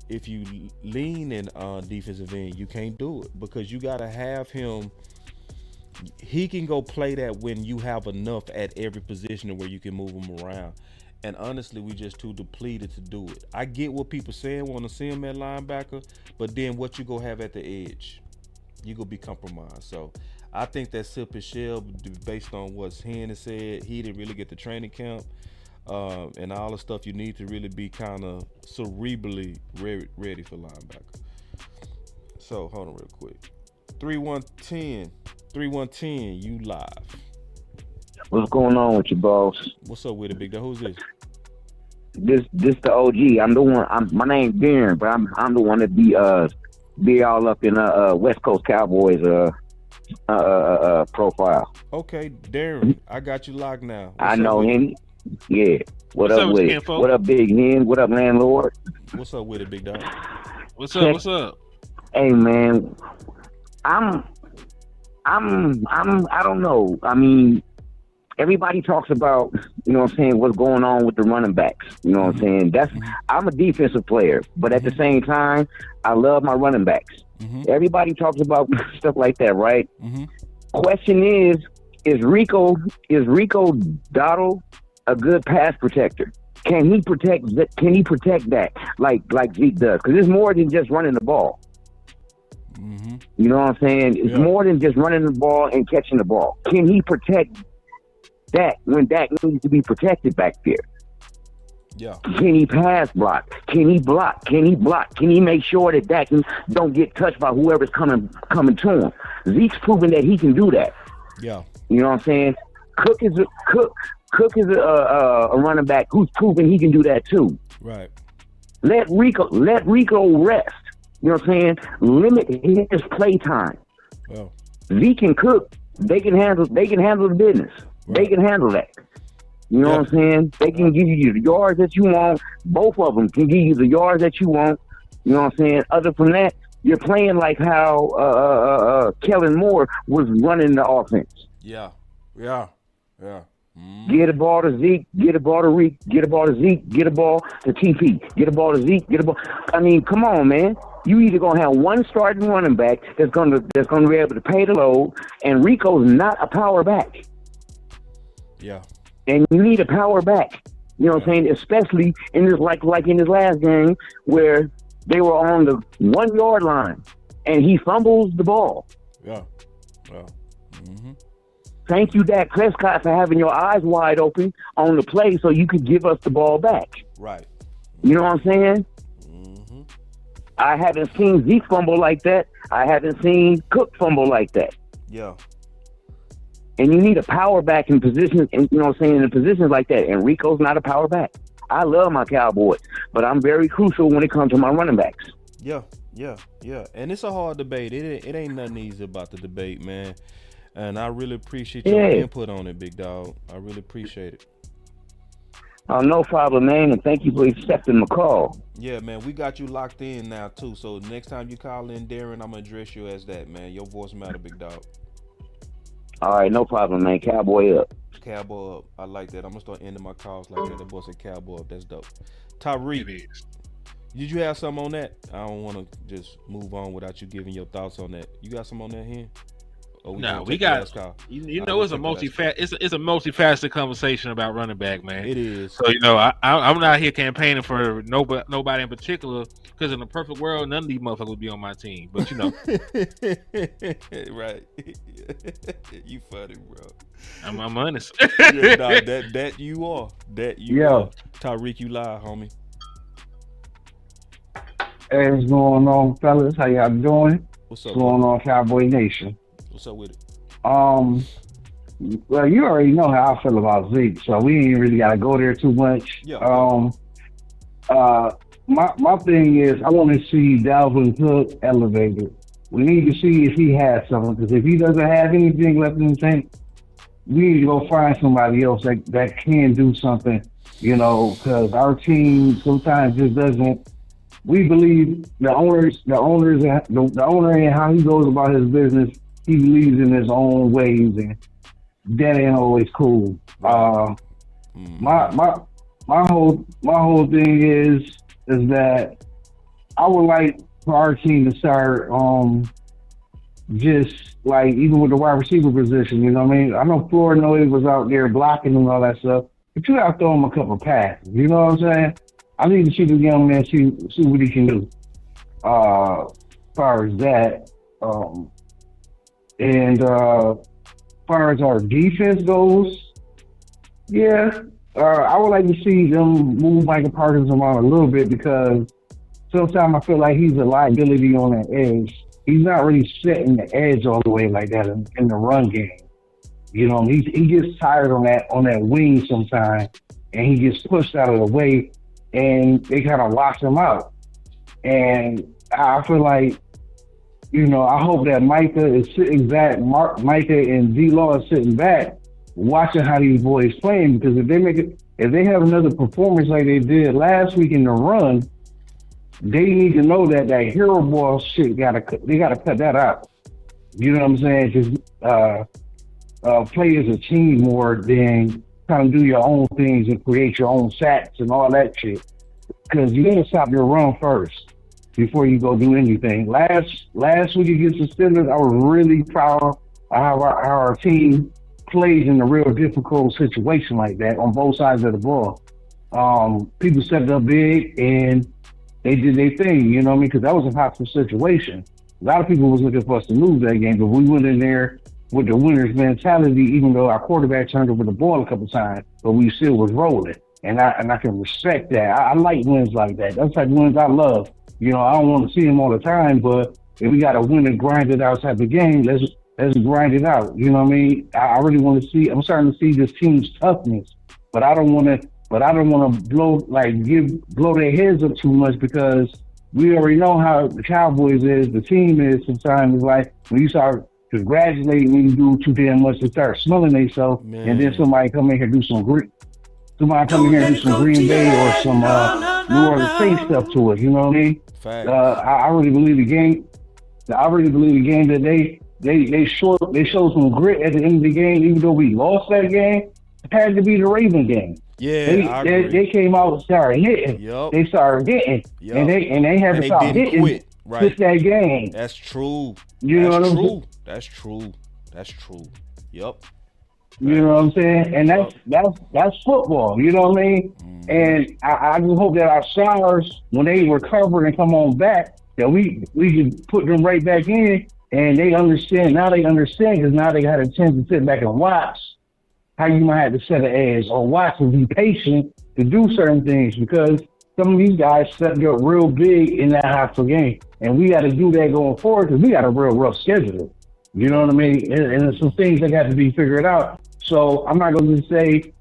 Speaker 1: If you lean in defensive end, you can't do it because you got to have him. He can go play that when you have enough at every position where you can move him around. And honestly, we just too depleted to do it. I get what people saying, want to see him at linebacker, but then what you go have at the edge? You go be compromised. So I think that Sip and Shell, based on what Henny said, he didn't really get the training camp and all the stuff you need to really be kind of cerebrally ready for linebacker. So hold on real quick. 3110, you live.
Speaker 12: What's going on with you, boss?
Speaker 1: What's up with it, big dog? Who's this?
Speaker 12: This the OG. I'm the one. My name's Darren, but I'm the one that be all up in West Coast Cowboys profile.
Speaker 1: Okay, Darren, I got you locked now.
Speaker 12: I know Henny. Yeah. What's up with it? What up, Big Hen? What up, Landlord?
Speaker 1: What's up with it, big dog?
Speaker 2: What's up?
Speaker 12: Hey, man. I'm
Speaker 15: I don't know. I mean, everybody talks about, you know what I'm saying, what's going on with the running backs. You know what I'm saying? I'm a defensive player, but at the same time, I love my running backs. Everybody talks about stuff like that, right? Question is Rico Dottle a good pass protector? Can he protect that like Zeke does? Because it's more than just running the ball. You know what I'm saying? It's more than just running the ball and catching the ball. Can he protect that when that needs to be protected back there?
Speaker 1: Yeah.
Speaker 15: Can he pass block? Can he block? Can he block? Can he make sure that don't get touched by whoever's coming to him? Zeke's proven that he can do that.
Speaker 1: Yeah.
Speaker 15: You know what I'm saying? Cook is a running back who's proven he can do that too.
Speaker 1: Right.
Speaker 15: Let Rico rest. You know what I'm saying? Limit his play time.
Speaker 1: Well.
Speaker 15: Zeke and Cook, they can handle the business. Right. They can handle that. You know what I'm saying? They can give you the yards that you want. Both of them can give you the yards that you want. You know what I'm saying? Other from that, you're playing like how Kellen Moore was running the offense.
Speaker 1: Yeah.
Speaker 15: Get the ball to Zeke, get the ball to Reek, get the ball to Zeke, get the ball to TP, get the ball to Zeke, get the ball. I mean, come on, man. You either gonna have one starting running back that's gonna be able to pay the load, and Rico's not a power back.
Speaker 1: Yeah.
Speaker 15: And you need a power back. You know what I'm saying? Especially in this like in his last game where they were on the 1 yard line and he fumbles the ball.
Speaker 1: Yeah.
Speaker 15: Thank you, Dak Prescott, for having your eyes wide open on the play so you could give us the ball back.
Speaker 1: Right.
Speaker 15: You know what I'm saying? I haven't seen Zeke fumble like that. I haven't seen Cook fumble like that.
Speaker 1: Yeah.
Speaker 15: And you need a power back in positions, you know what I'm saying, in positions like that. And Rico's not a power back. I love my Cowboys, but I'm very crucial when it comes to my running backs.
Speaker 1: Yeah. And it's a hard debate. It ain't nothing easy about the debate, man. And I really appreciate your input on it, big dog. I really appreciate it.
Speaker 15: No problem, man, and thank you for accepting my call.
Speaker 1: Yeah, man, we got you locked in now, too. So next time you call in, Darren, I'm going to address you as that, man. Your voice matter, big dog.
Speaker 15: All right, no problem, man. Cowboy up.
Speaker 1: Cowboy up. I like that. I'm going to start ending my calls like that. The boy said Cowboy up. That's dope. Tyreek, did you have something on that? I don't want to just move on without you giving your thoughts on that. You got something on that here?
Speaker 2: No, we got. You know, it's a multifaceted conversation about running back, man.
Speaker 1: It is.
Speaker 2: So you know, I'm not here campaigning for nobody in particular, because in the perfect world, none of these motherfuckers would be on my team. But you know,
Speaker 1: right? You funny, bro.
Speaker 2: I'm honest.
Speaker 1: Yeah, nah, that you are. That you are. Tyreek, you lie, homie.
Speaker 12: Hey, what's going on, fellas? How y'all doing?
Speaker 1: What's up?
Speaker 12: What's going on, Cowboy Nation?
Speaker 1: What's up with it?
Speaker 12: Well, you already know how I feel about Zeke, so we ain't really got to go there too much.
Speaker 1: Yeah.
Speaker 12: My thing is, I want to see Dalvin Cook elevated. We need to see if he has something, because if he doesn't have anything left in the tank, we need to go find somebody else that can do something, you know, because our team sometimes just doesn't. We believe the owner and how he goes about his business, he believes in his own ways, and that ain't always cool. My whole thing is that I would like for our team to start just like even with the wide receiver position, you know what I mean? I know Flournoy was out there blocking and all that stuff, but you gotta throw him a couple passes, you know what I'm saying? I need to see the young man see what he can do. As far as that, and as far as our defense goes, I would like to see them move Michael Parsons around a little bit, because sometimes I feel like he's a liability on that edge. He's not really setting the edge all the way like that in the run game. You know, he gets tired on that wing sometimes, and he gets pushed out of the way, and they kind of locks him out. And I feel like, you know, I hope that Micah is sitting back, Micah and D-Law is sitting back, watching how these boys playing, because if they have another performance like they did last week in the run, they need to know that hero ball shit they gotta cut that out. You know what I'm saying? Just play as a team more than trying to do your own things and create your own sacks and all that shit. Because you got to stop your run first before you go do anything. Last week against the Steelers, I was really proud of how our team plays in a real difficult situation like that on both sides of the ball. People stepped up big and they did their thing, you know what I mean? Because that was a hostile situation. A lot of people was looking for us to lose that game, but we went in there with the winner's mentality, even though our quarterback turned over the ball a couple times, but we still was rolling. And I can respect that. I like wins like that. That's like wins I love. You know, I don't want to see them all the time, but if we got to win and grind it out type of game, let's grind it out. You know what I mean? I really want to see. I'm starting to see this team's toughness, but I don't want to. But I don't want to blow their heads up too much because we already know how the Cowboys is. The team is sometimes like when you start congratulating when you do too damn much, they start smelling themselves, and then somebody come in here do some Green Bay or some New Orleans Saints stuff to it. You know what I mean? I really believe the game. I really believe the game that they showed some grit at the end of the game, even though we lost that game. It had to be the Raven game.
Speaker 1: Yeah,
Speaker 12: they came out and started hitting.
Speaker 1: Yep.
Speaker 12: They started hitting, and they had to stop hitting
Speaker 1: quit. Right.
Speaker 12: Just that game.
Speaker 1: That's true.
Speaker 12: You know what I'm
Speaker 1: true.
Speaker 12: saying?
Speaker 1: That's true. That's true. Yep.
Speaker 12: You know what I'm saying? And that's football. You know what I mean? And I just hope that our stars, when they recover and come on back, that we can put them right back in, and they understand. Now they understand because now they got a chance to sit back and watch how you might have to set an edge or watch and be patient to do certain things because some of these guys stepped up real big in that hostile game. And we got to do that going forward because we got a real rough schedule. You know what I mean? And there's some things that got to be figured out. So I'm not going to say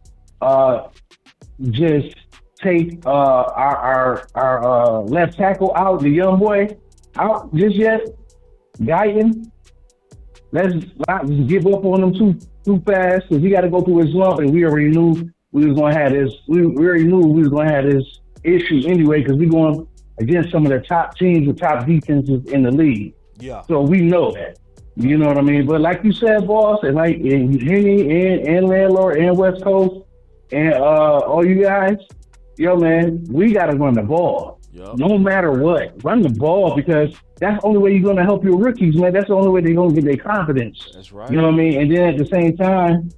Speaker 12: just take our left tackle out, the young boy, out just yet. Guyton, let's not just give up on him too fast because he got to go through his lump, and we already knew we was going to have this. We already knew we was going to have this issue anyway because we going against some of the top teams with top defenses in the league.
Speaker 1: Yeah.
Speaker 12: So we know that. You know what I mean? But like you said, boss, and like Henny and Landlord and West Coast and all you guys, yo man, we got to run the ball. Yep. No matter what, run the ball because that's the only way you're going to help your rookies, man. That's the only way they're going to get their confidence.
Speaker 1: That's right.
Speaker 12: You know what I mean? And then at the same time,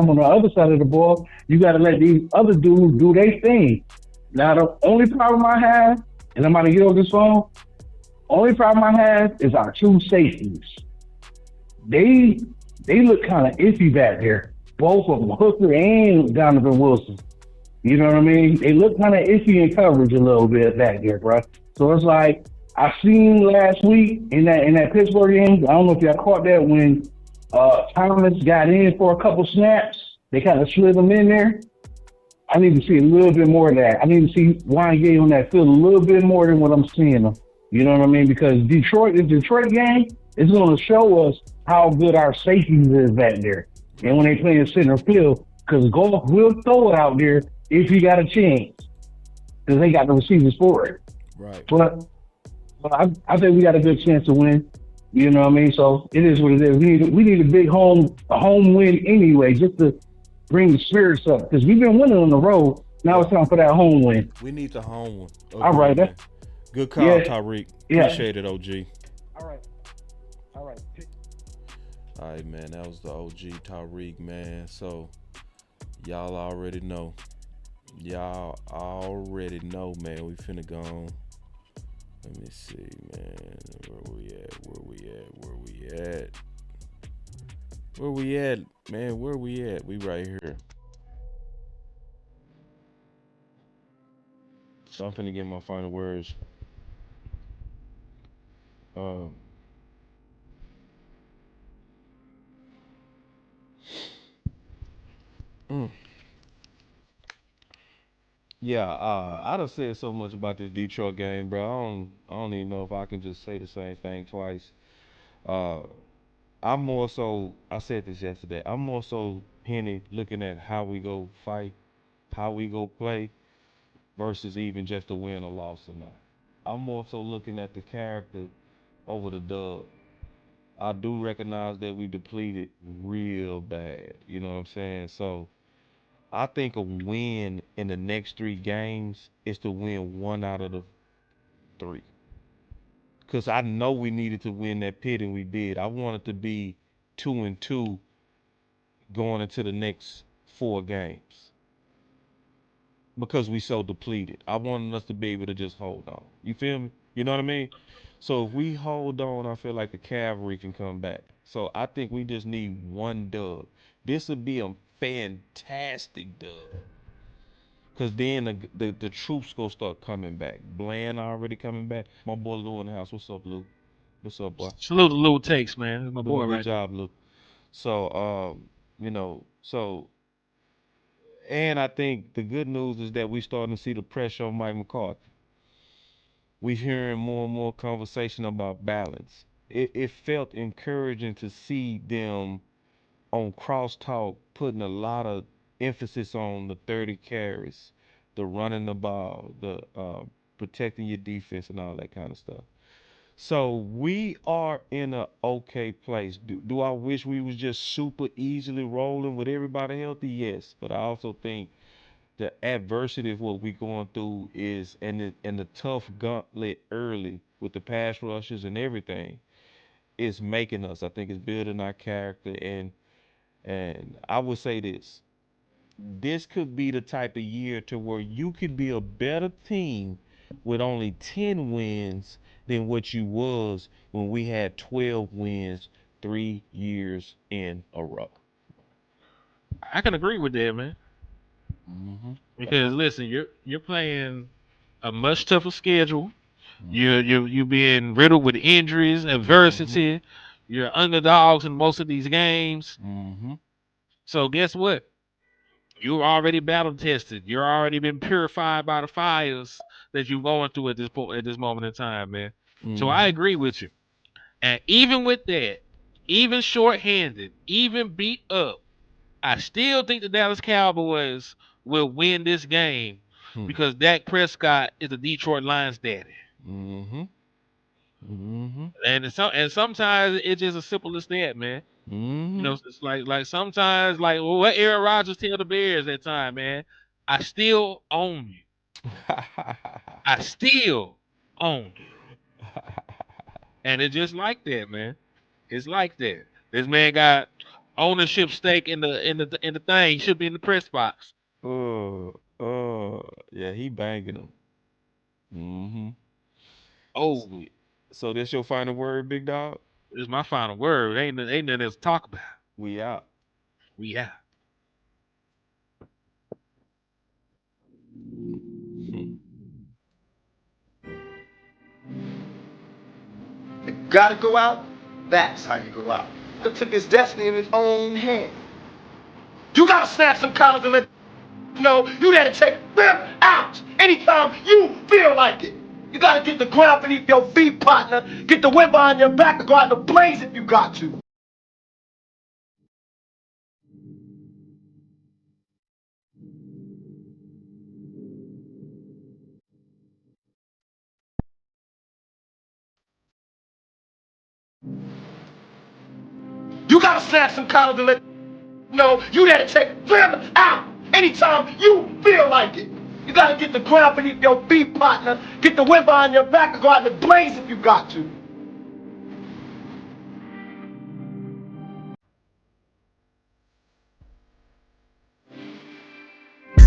Speaker 12: on the other side of the ball, you got to let these other dudes do their thing. Now, the only problem I have, and I'm about to get on this phone, only problem I have is our two safeties. They look kind of iffy back there. Both of them, Hooker and Donovan Wilson. You know what I mean? They look kind of iffy in coverage a little bit back there, bro. So it's like I seen last week in that Pittsburgh game. I don't know if y'all caught that when Thomas got in for a couple snaps. They kind of slid him in there. I need to see a little bit more of that. I need to see Wanye on that field a little bit more than what I'm seeing them. You know what I mean? Because the Detroit game is going to show us how good our safeties is back there. And when they play in center field, because Goff will throw it out there if he got a chance. Because they got the receivers for it.
Speaker 1: Right.
Speaker 12: But I think we got a good chance to win. You know what I mean? So it is what it is. We need a big home win anyway, just to bring the spirits up. Because we've been winning on the road. Now it's time for that home win.
Speaker 1: We need the home one. Okay,
Speaker 12: all right.
Speaker 1: Good call, yeah. Tyreek. Appreciate it, OG.
Speaker 12: All right.
Speaker 1: All right, man. That was the OG Tyreek, man. So y'all already know. Man. We finna go on. Let me see, man. Where we at, man? Where we at? We right here. So I'm finna get my final words. Yeah, I done said so much about this Detroit game, bro. I don't even know if I can just say the same thing twice. I'm more so, I said this yesterday, I'm more so, Henny, looking at how we go fight, how we go play, versus even just a win or loss or not. I'm more so looking at the character over the dub. I do recognize that we depleted real bad. You know what I'm saying? So I think a win in the next 3 games is to win 1 out of the 3. Cause I know we needed to win that pit and we did. I wanted to be 2-2 going into the next 4 games because we so depleted. I wanted us to be able to just hold on. You feel me? You know what I mean? So if we hold on, I feel like the cavalry can come back. So I think we just need 1 dub. This would be a fantastic dub. Cause then the troops gonna start coming back. Bland already coming back. My boy Lou in the house. What's up, Lou? What's up, boy?
Speaker 2: Salute to Lou Takes, man. That's my
Speaker 1: Doing
Speaker 2: boy
Speaker 1: a good
Speaker 2: right there.
Speaker 1: job, Lou. So and I think the good news is that we starting to see the pressure on Mike McCarthy. We hearing more and more conversation about balance. It felt encouraging to see them on Crosstalk putting a lot of emphasis on the 30 carries, the running the ball, the protecting your defense and all that kind of stuff. So we are in a okay place. Do I wish we was just super easily rolling with everybody healthy? Yes, but I also think the adversity of what we going through is and the tough gauntlet early with the pass rushes and everything is making us. I think it's building our character and I would say this could be the type of year to where you could be a better team with only 10 wins than what you was when we had 12 wins 3 years in a row.
Speaker 2: I can agree with that, man.
Speaker 1: Mm-hmm.
Speaker 2: Because listen, you're playing a much tougher schedule. You're being riddled with injuries, adversity. You're underdogs in most of these games.
Speaker 1: Mm-hmm.
Speaker 2: So guess what? You're already battle tested. You're already been purified by the fires that you're going through at this point, at this moment in time, man. So I agree with you. And even with that, even shorthanded, even beat up, I still think the Dallas Cowboys will win this game because Dak Prescott is the Detroit Lions daddy.
Speaker 1: Mm-hmm. Mm-hmm.
Speaker 2: And sometimes it's just as simple as that, man.
Speaker 1: Mm-hmm.
Speaker 2: You know, it's like sometimes like what Aaron Rodgers tell the Bears that time, man. I still own you. I still own you. And it's just like that, man. It's like that. This man got ownership stake in the thing. He should be in the press box.
Speaker 1: Yeah, he banging them. Mm-hmm.
Speaker 2: Oh,
Speaker 1: So that's your final word, big dog?
Speaker 2: this is my final word. Ain't nothing else to talk about.
Speaker 1: We out.
Speaker 2: We out.
Speaker 9: You gotta go out, that's how you go out. He took his destiny in his own hand. You gotta snap some collars and let know you gotta take them out anytime you feel like it. You gotta get the ground beneath your feet, partner. Get the wind behind your back and go out in the blaze if you got to. You gotta snap some collars and let know you gotta take them out anytime you feel like it. You gotta get the ground beneath your feet, partner. Get the wind behind your back and go out in the blaze if you got to.